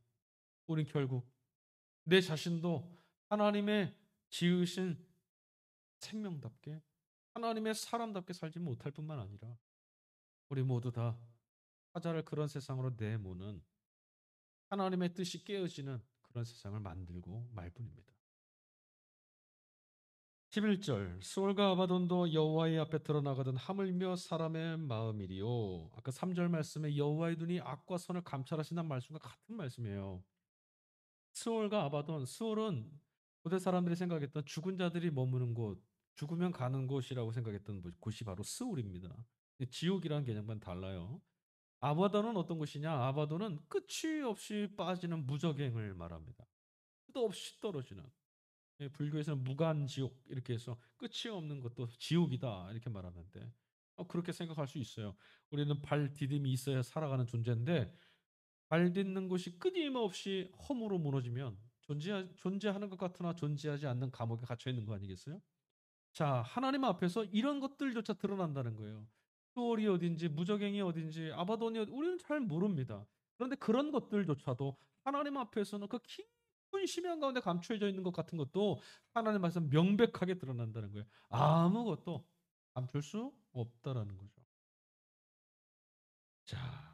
우린 결국 내 자신도 하나님의 지으신 생명답게 하나님의 사람답게 살지 못할 뿐만 아니라 우리 모두 다 하자를 그런 세상으로 내모는 하나님의 뜻이 깨어지는 그런 세상을 만들고 말 뿐입니다. 11절 수월과 아바돈도 여호와의 앞에 드러나거든 하물며 사람의 마음이리요. 아까 3절 말씀에 여호와의 눈이 악과 선을 감찰하신다는 말씀과 같은 말씀이에요. 스올과 아바돈, 스올은 고대 사람들이 생각했던 죽은 자들이 머무는 곳, 죽으면 가는 곳이라고 생각했던 곳이 바로 스올입니다. 지옥이라는 개념과는 달라요. 아바돈은 어떤 곳이냐? 아바돈은 끝이 없이 빠지는 무저갱을 말합니다. 끝도 없이 떨어지는. 불교에서는 무간지옥 이렇게 해서 끝이 없는 것도 지옥이다 이렇게 말하는데 그렇게 생각할 수 있어요. 우리는 발 디딤이 있어야 살아가는 존재인데 발 딛는 곳이 끊임없이 험으로 무너지면 존재하는 것 같으나 존재하지 않는 감옥에 갇혀 있는 거 아니겠어요? 자, 하나님 앞에서 이런 것들조차 드러난다는 거예요. 수월이 어딘지, 무저갱이 어딘지, 아바돈이 우리는 잘 모릅니다. 그런데 그런 것들조차도 하나님 앞에서는 그 깊은 심양 가운데 감추어져 있는 것 같은 것도 하나님 앞에서 명백하게 드러난다는 거예요. 아무것도 감출 수 없다라는 거죠. 자,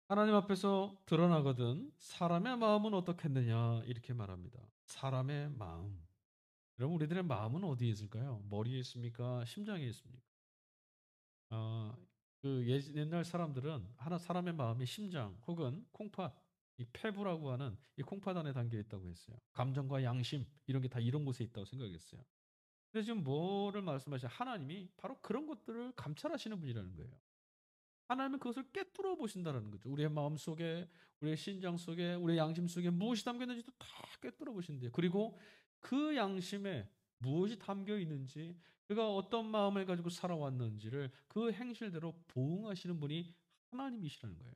하나님 앞에서 드러나거든 사람의 마음은 어떻겠느냐 이렇게 말합니다. 사람의 마음. 여러분 우리들의 마음은 어디에 있을까요? 머리에 있습니까? 심장에 있습니까? 어, 옛날 사람들은 하나 사람의 마음이 심장 혹은 콩팥, 이 폐부라고 하는 이 콩팥 안에 담겨 있다고 했어요. 감정과 양심 이런 게 다 이런 곳에 있다고 생각했어요. 근데 지금 뭐를 말씀하시냐? 하나님이 바로 그런 것들을 감찰하시는 분이라는 거예요. 하나님은 그것을 꿰뚫어 보신다는 거죠. 우리의 마음 속에, 우리의 신장 속에, 우리의 양심 속에 무엇이 담겨 있는지도 다 꿰뚫어 보신대요. 그리고 그 양심에 무엇이 담겨 있는지, 그가 어떤 마음을 가지고 살아왔는지를 그 행실대로 보응하시는 분이 하나님이시라는 거예요.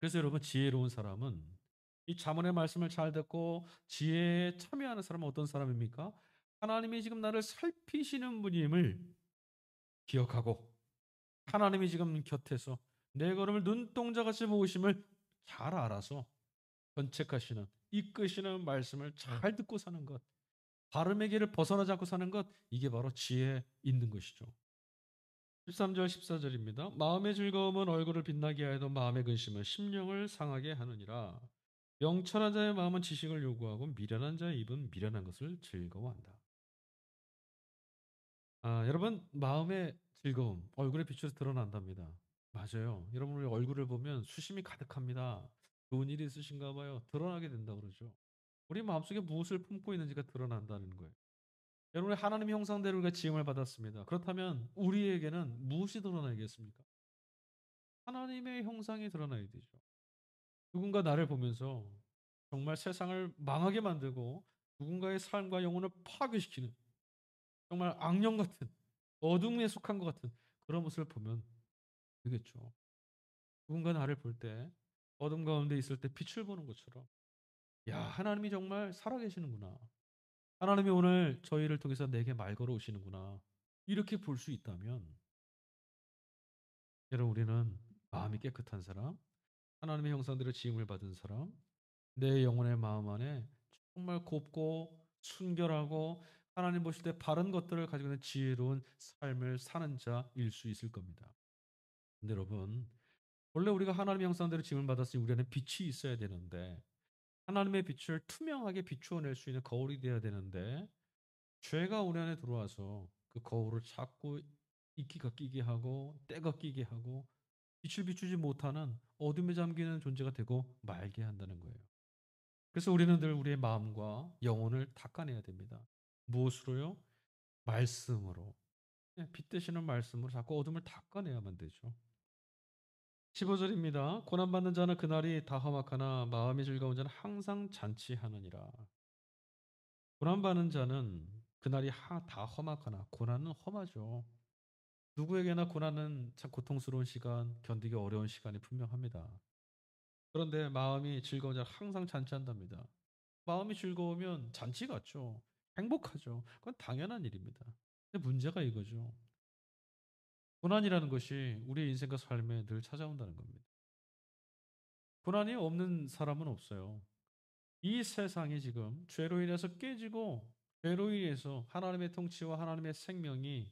그래서 여러분 지혜로운 사람은 이 잠언의 말씀을 잘 듣고 지혜에 참여하는 사람은 어떤 사람입니까? 하나님이 지금 나를 살피시는 분임을 기억하고 하나님이 지금 곁에서 내 걸음을 눈동자같이 보심을 잘 알아서 견책하시는 이끄시는 말씀을 잘 듣고 사는 것, 바름의 길을 벗어나지 않고 사는 것, 이게 바로 지혜 있는 것이죠. 13절 14절입니다. 마음의 즐거움은 얼굴을 빛나게 하여도 마음의 근심은 심령을 상하게 하느니라. 명철한 자의 마음은 지식을 요구하고 미련한 자의 입은 미련한 것을 즐거워한다. 여러분 마음의 즐거움 얼굴에 비춰서 드러난답니다. 맞아요. 여러분 우리 얼굴을 보면 수심이 가득합니다. 좋은 일이 있으신가 봐요. 드러나게 된다 그러죠. 우리 마음속에 무엇을 품고 있는지가 드러난다는 거예요. 여러분 하나님의 형상대로 우리가 지음을 받았습니다. 그렇다면 우리에게는 무엇이 드러나야겠습니까? 하나님의 형상이 드러나야 되죠. 누군가 나를 보면서 정말 세상을 망하게 만들고 누군가의 삶과 영혼을 파괴시키는 정말 악령 같은 어둠에 속한 것 같은 그런 모습을 보면 되겠죠. 누군가 나를 볼 때 어둠 가운데 있을 때 빛을 보는 것처럼 야 하나님이 정말 살아계시는구나. 하나님이 오늘 저희를 통해서 내게 말 걸어오시는구나. 이렇게 볼 수 있다면 여러분 우리는 마음이 깨끗한 사람, 하나님의 형상대로 지음을 받은 사람, 내 영혼의 마음 안에 정말 곱고 순결하고 하나님 보실 때 바른 것들을 가지고 있는 지혜로운 삶을 사는 자일 수 있을 겁니다. 근데 여러분, 원래 우리가 하나님의 형상대로 지음을 받았으니 우리 안에 빛이 있어야 되는데 하나님의 빛을 투명하게 비추어낼 수 있는 거울이 되어야 되는데 죄가 우리 안에 들어와서 그 거울을 자꾸 이끼가 끼게 하고 때가 끼게 하고 빛을 비추지 못하는 어둠에 잠기는 존재가 되고 말게 한다는 거예요. 그래서 우리는 늘 우리의 마음과 영혼을 닦아내야 됩니다. 무엇으로요? 말씀으로. 빛 되시는 말씀으로 자꾸 어둠을 닦아내야만 되죠. 15절입니다. 고난받는 자는 그날이 다 험악하나 마음이 즐거운 자는 항상 잔치하느니라. 고난받는 자는 그날이 다 험악하나 고난은 험하죠. 누구에게나 고난은 참 고통스러운 시간, 견디기 어려운 시간이 분명합니다. 그런데 마음이 즐거운 자는 항상 잔치한답니다. 마음이 즐거우면 잔치 같죠. 행복하죠. 그건 당연한 일입니다. 근데 문제가 이거죠. 고난이라는 것이 우리의 인생과 삶에 늘 찾아온다는 겁니다. 고난이 없는 사람은 없어요. 이 세상이 지금 죄로 인해서 깨지고 죄로 인해서 하나님의 통치와 하나님의 생명이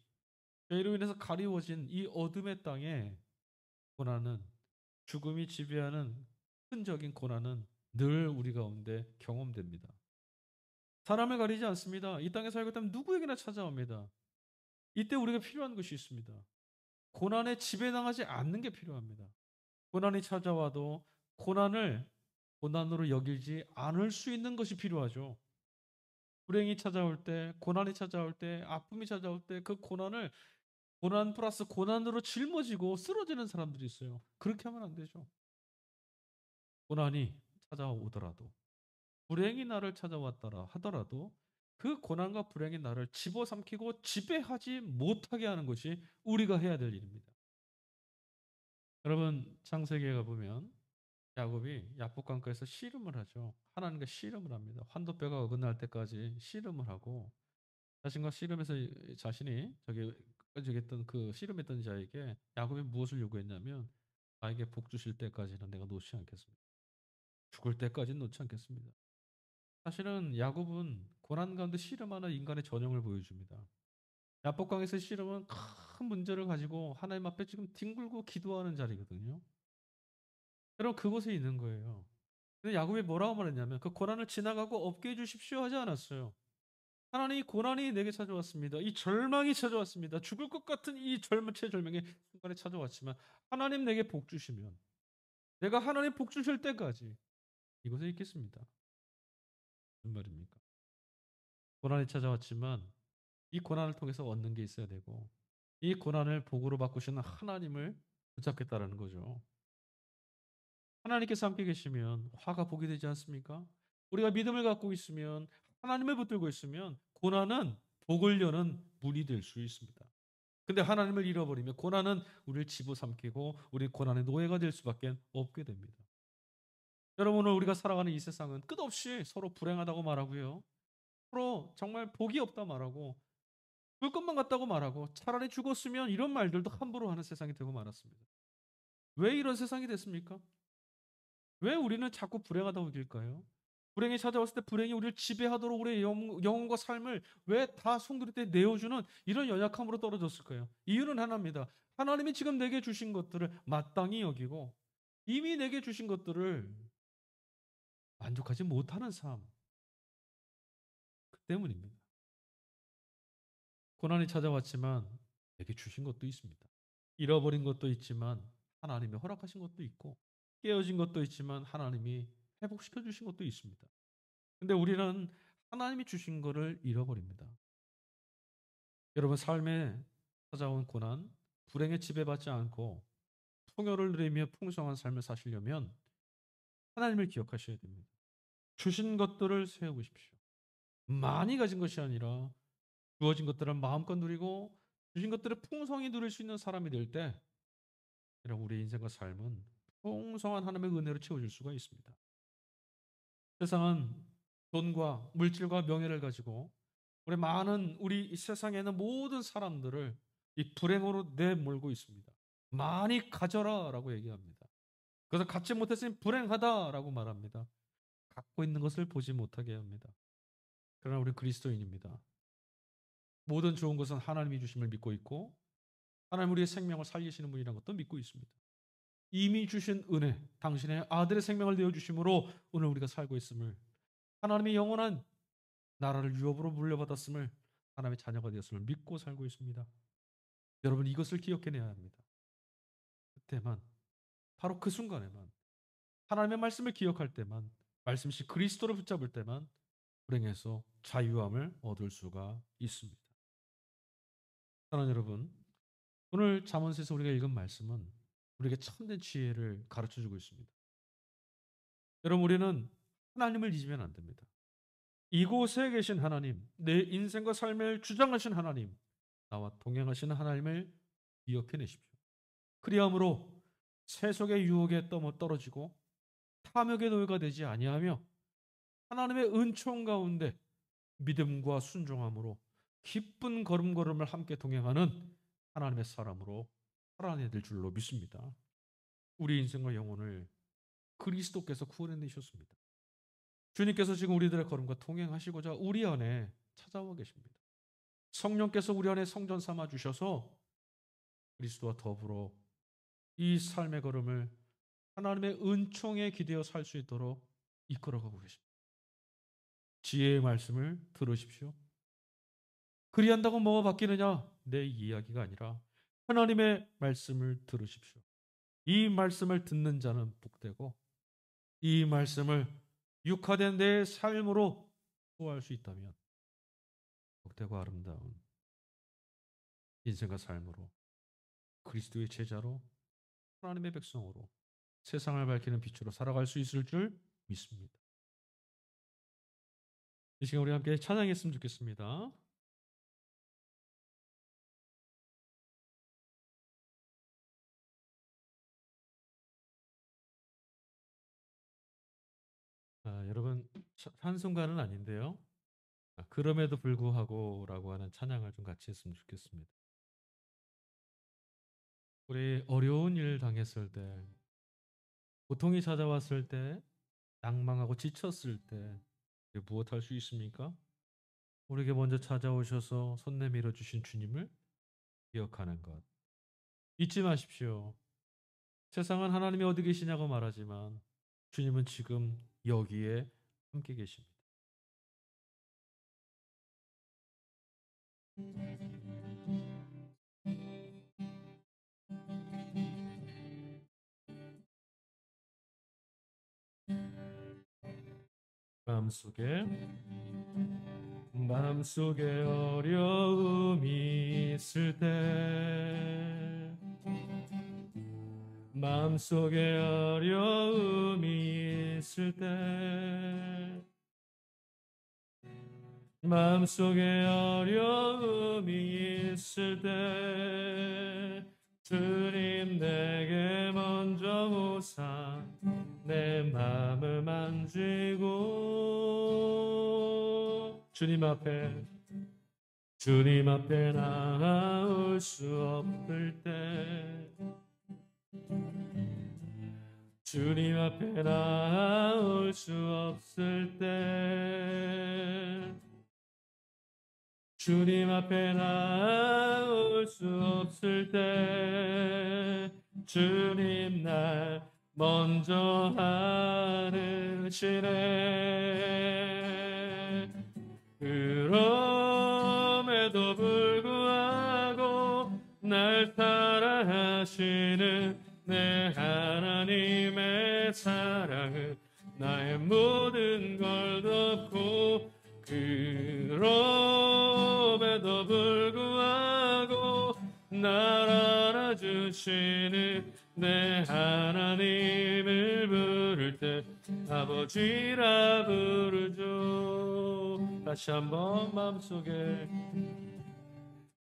죄로 인해서 가리워진 이 어둠의 땅에 고난은 죽음이 지배하는 흔적인 고난은 늘 우리 가운데 경험됩니다. 사람을 가리지 않습니다. 이 땅에 살고 있다면 누구에게나 찾아옵니다. 이때 우리가 필요한 것이 있습니다. 고난에 지배당하지 않는 게 필요합니다. 고난이 찾아와도 고난을 고난으로 여기지 않을 수 있는 것이 필요하죠. 불행이 찾아올 때, 고난이 찾아올 때, 아픔이 찾아올 때 그 고난을 고난 플러스 고난으로 짊어지고 쓰러지는 사람들이 있어요. 그렇게 하면 안 되죠. 고난이 찾아오더라도 불행이 나를 찾아왔더라 하더라도 그 고난과 불행이 나를 집어삼키고 지배하지 못하게 하는 것이 우리가 해야 될 일입니다. 여러분 창세기에 가보면 야곱이 야복강가에서 씨름을 하죠. 하나님과 씨름을 합니다. 환도뼈가 어긋날 때까지 씨름을 하고 자신과 씨름해서 자신이 저기 했던 그 씨름했던 자에게 야곱이 무엇을 요구했냐면 나에게 복 주실 때까지는 내가 놓지 않겠습니다. 죽을 때까지는 놓지 않겠습니다. 사실은 야곱은 고난 가운데 씨름하는 인간의 전형을 보여줍니다. 야복강에서 씨름은 큰 문제를 가지고 하나님 앞에 지금 뒹굴고 기도하는 자리거든요. 여러분 그곳에 있는 거예요. 근데 야곱이 뭐라고 말했냐면 그 고난을 지나가고 없게 해주십시오 하지 않았어요. 하나님 이 고난이 내게 찾아왔습니다. 이 절망이 찾아왔습니다. 죽을 것 같은 이 최절명의 순간에 찾아왔지만 하나님 내게 복 주시면 내가 하나님 복 주실 때까지 이곳에 있겠습니다. 무슨 말입니까? 고난이 찾아왔지만 이 고난을 통해서 얻는 게 있어야 되고 이 고난을 복으로 바꾸시는 하나님을 붙잡겠다라는 거죠. 하나님께서 함께 계시면 화가 복이 되지 않습니까? 우리가 믿음을 갖고 있으면 하나님을 붙들고 있으면 고난은 복을 여는 문이 될 수 있습니다. 근데 하나님을 잃어버리면 고난은 우리를 집어삼키고 우리 고난의 노예가 될 수밖에 없게 됩니다. 여러분, 오늘 우리가 살아가는 이 세상은 끝없이 서로 불행하다고 말하고요. 서로 정말 복이 없다 말하고 죽을 것만 같다고 말하고 차라리 죽었으면 이런 말들도 함부로 하는 세상이 되고 말았습니다. 왜 이런 세상이 됐습니까? 왜 우리는 자꾸 불행하다고 여길까요? 불행이 찾아왔을 때 불행이 우리를 지배하도록 우리의 영혼과 삶을 왜 다 송두리째 내어주는 이런 연약함으로 떨어졌을까요? 이유는 하나입니다. 하나님이 지금 내게 주신 것들을 마땅히 여기고 이미 내게 주신 것들을 만족하지 못하는 삶. 그 때문입니다. 고난이 찾아왔지만 내게 주신 것도 있습니다. 잃어버린 것도 있지만 하나님이 허락하신 것도 있고 깨어진 것도 있지만 하나님이 회복시켜 주신 것도 있습니다. 근데 우리는 하나님이 주신 것을 잃어버립니다. 여러분, 삶에 찾아온 고난, 불행에 지배받지 않고 풍요를 누리며 풍성한 삶을 사시려면 하나님을 기억하셔야 됩니다. 주신 것들을 세우십시오. 많이 가진 것이 아니라 주어진 것들을 마음껏 누리고 주신 것들을 풍성히 누릴 수 있는 사람이 될 때 여러분, 우리 인생과 삶은 풍성한 하나님의 은혜로 채워질 수가 있습니다. 세상은 돈과 물질과 명예를 가지고 우리 이 세상에 있는 모든 사람들을 이 불행으로 내몰고 있습니다. 많이 가져라라고 얘기합니다. 그래서 갖지 못했으니 불행하다라고 말합니다. 갖고 있는 것을 보지 못하게 합니다. 그러나 우리 그리스도인입니다. 모든 좋은 것은 하나님이 주심을 믿고 있고 하나님 우리의 생명을 살리시는 분이라는 것도 믿고 있습니다. 이미 주신 은혜, 당신의 아들의 생명을 내어주심으로 오늘 우리가 살고 있음을, 하나님의 영원한 나라를 유업으로 물려받았음을, 하나님의 자녀가 되었음을 믿고 살고 있습니다. 여러분, 이것을 기억해내야 합니다. 그때만, 바로 그 순간에만, 하나님의 말씀을 기억할 때만, 말씀이신 그리스도를 붙잡을 때만 불행에서 자유함을 얻을 수가 있습니다. 사랑하는 여러분, 오늘 잠언서에서 우리가 읽은 말씀은 우리에게 참된 지혜를 가르쳐주고 있습니다. 여러분, 우리는 하나님을 잊으면 안 됩니다. 이곳에 계신 하나님, 내 인생과 삶을 주장하신 하나님, 나와 동행하시는 하나님을 기억해내십시오. 그리함으로 세속의 유혹에 떨어지고 탐욕의 노예가 되지 아니하며 하나님의 은총 가운데 믿음과 순종함으로 기쁜 걸음걸음을 함께 동행하는 하나님의 사람으로 살아내야 될 줄로 믿습니다. 우리 인생과 영혼을 그리스도께서 구원해내셨습니다. 주님께서 지금 우리들의 걸음과 동행하시고자 우리 안에 찾아와 계십니다. 성령께서 우리 안에 성전 삼아 주셔서 그리스도와 더불어 이 삶의 걸음을 하나님의 은총에 기대어 살 수 있도록 이끌어가고 계십니다. 지혜의 말씀을 들으십시오. 그리한다고 뭐가 바뀌느냐? 내 이야기가 아니라 하나님의 말씀을 들으십시오. 이 말씀을 듣는 자는 복되고 이 말씀을 육화된 내 삶으로 소화할 수 있다면 복되고 아름다운 인생과 삶으로 그리스도의 제자로 하나님의 백성으로 세상을 밝히는 빛으로 살아갈 수 있을 줄 믿습니다. 이 시간 우리 함께 찬양했으면 좋겠습니다. 여러분, 한순간은 아닌데요. 그럼에도 불구하고라고 하는 찬양을 좀 같이 했으면 좋겠습니다. 우리 어려운 일 당했을 때, 고통이 찾아왔을 때, 낭망하고 지쳤을 때 무엇 할 수 있습니까? 우리에게 먼저 찾아오셔서 손 내밀어 주신 주님을 기억하는 것. 잊지 마십시오. 세상은 하나님이 어디 계시냐고 말하지만 주님은 지금 여기에 함께 계십니다. 마음속에 어려움이 있을 때, 마음속에 어려움이 있을 때, 마음속에 어려움이 있을 때 주님 내게 먼저 오사 내 마음을 만지고 주님 앞에 나아올 수 없을 때 주님 앞에 나아올 수 없을 때 주님 앞에 나아올 수 없을 때 주님 날 먼저 아시네. 그럼에도 불구하고 날 사랑하시는 내 하나님의 사랑은 나의 모든 걸 덮고 그럼에도 불구하고 날 알아주시는 내 하나님을 부를 때 아버지라 부르죠. 다시 한번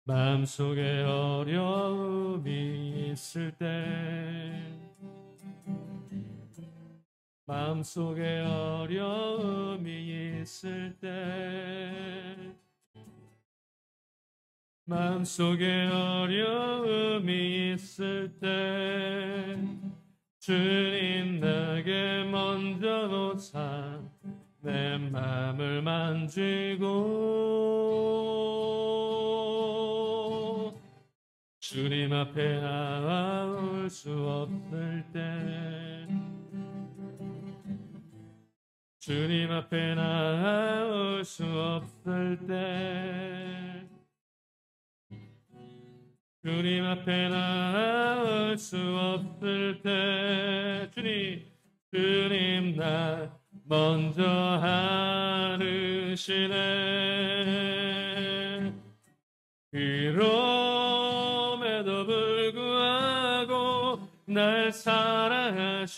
마음속에 어려움이 있을 때 마음속에 어려움이 있을 때 마음속에 어려움이 있을 때 주님 내게 먼저 오사 내 마음을 만지고 주님 앞에 나아올 수 없을 때 주님 앞에 나아올 수 없을 때 주님 앞에 나아올 수 없을 때 주님 날 먼저 아르시네. 그럼에도 불구하고 날 사랑하시는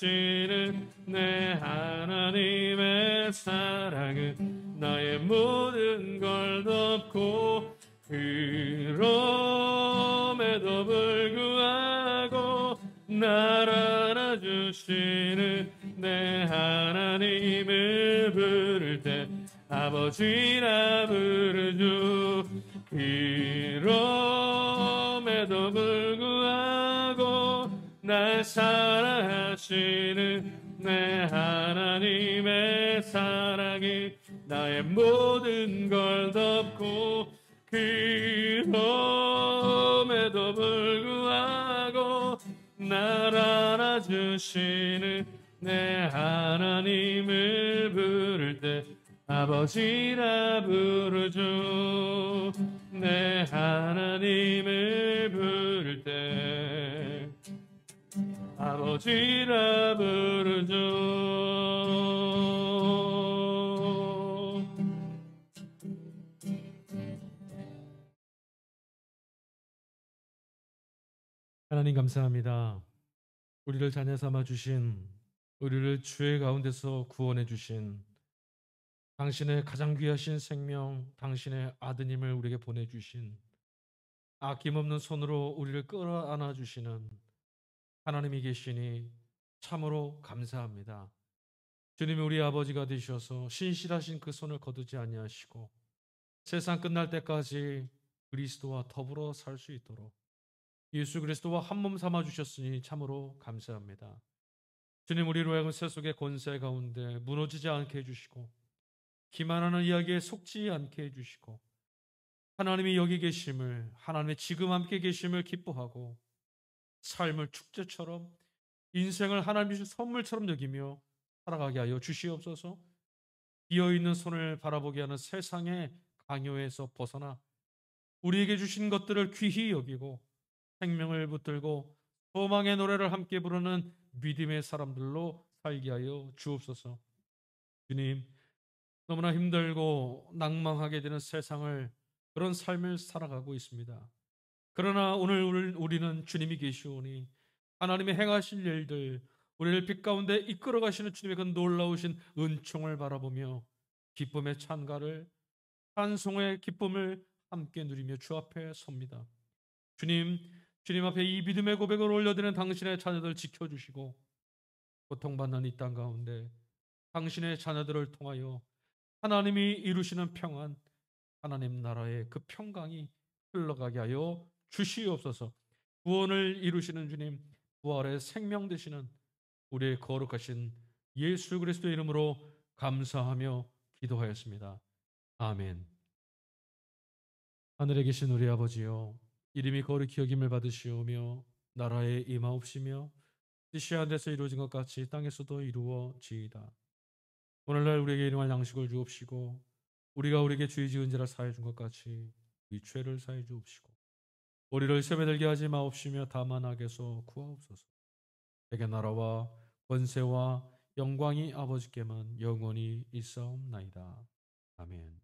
내 하나님의 사랑은 나의 모든 걸 덮고 그럼에도 불구하고 날 알아주시는 내 하나님을 부를 때 아버지라 부르죠. 그럼에도 불구하고 날 사랑하시는 내 하나님의 사랑이 나의 모든 걸 덮고 그럼에도 불구하고 날 알아주시는 내 하나님을 부를 때 아버지라 부르죠. 내 하나님을 부를 때 아버지라 부르죠. 하나님 감사합니다. 우리를 자녀 삼아 주신, 우리를 죄 가운데서 구원해 주신 당신의 가장 귀하신 생명, 당신의 아드님을 우리에게 보내주신, 아낌없는 손으로 우리를 끌어안아 주시는 하나님이 계시니 참으로 감사합니다. 주님이 우리 아버지가 되셔서 신실하신 그 손을 거두지 아니하시고 세상 끝날 때까지 그리스도와 더불어 살 수 있도록 예수 그리스도와 한 몸 삼아 주셨으니 참으로 감사합니다. 주님, 우리로 하여금 세속의 권세 가운데 무너지지 않게 해주시고 기만하는 이야기에 속지 않게 해주시고 하나님이 여기 계심을, 하나님의 지금 함께 계심을 기뻐하고 삶을 축제처럼, 인생을 하나님 주신 선물처럼 여기며 살아가게 하여 주시옵소서. 비어있는 손을 바라보게 하는 세상의 강요에서 벗어나 우리에게 주신 것들을 귀히 여기고 생명을 붙들고 소망의 노래를 함께 부르는 믿음의 사람들로 살게 하여 주옵소서. 주님, 너무나 힘들고 낭망하게 되는 세상을, 그런 삶을 살아가고 있습니다. 그러나 오늘 우리는 주님이 계시오니 하나님의 행하실 일들, 우리를 빛 가운데 이끌어 가시는 주님의 그 놀라우신 은총을 바라보며 기쁨의 찬가를 찬송의 기쁨을 함께 누리며 주 앞에 섭니다. 주님, 주님 앞에 이 믿음의 고백을 올려드리는 당신의 자녀들 지켜주시고 고통받는 이 땅 가운데 당신의 자녀들을 통하여 하나님이 이루시는 평안, 하나님 나라의 그 평강이 흘러가게 하여 주시옵소서. 구원을 이루시는 주님, 부활의 생명 되시는 우리의 거룩하신 예수 그리스도의 이름으로 감사하며 기도하였습니다. 아멘. 하늘에 계신 우리 아버지여, 이름이 거룩히 여김을 받으시오며 나라에 임하옵시며 뜻이 하늘에서 이루어진 것 같이 땅에서도 이루어지이다. 오늘날 우리에게 일용할 양식을 주옵시고 우리가 우리에게 죄 지은 자를 사해 준 것 같이 우리 죄를 사해 주옵시고 우리를 시험에 들게 하지 마옵시며 다만 악에서 구하옵소서. 내게 나라와 권세와 영광이 아버지께만 영원히 있사옵나이다. 아멘.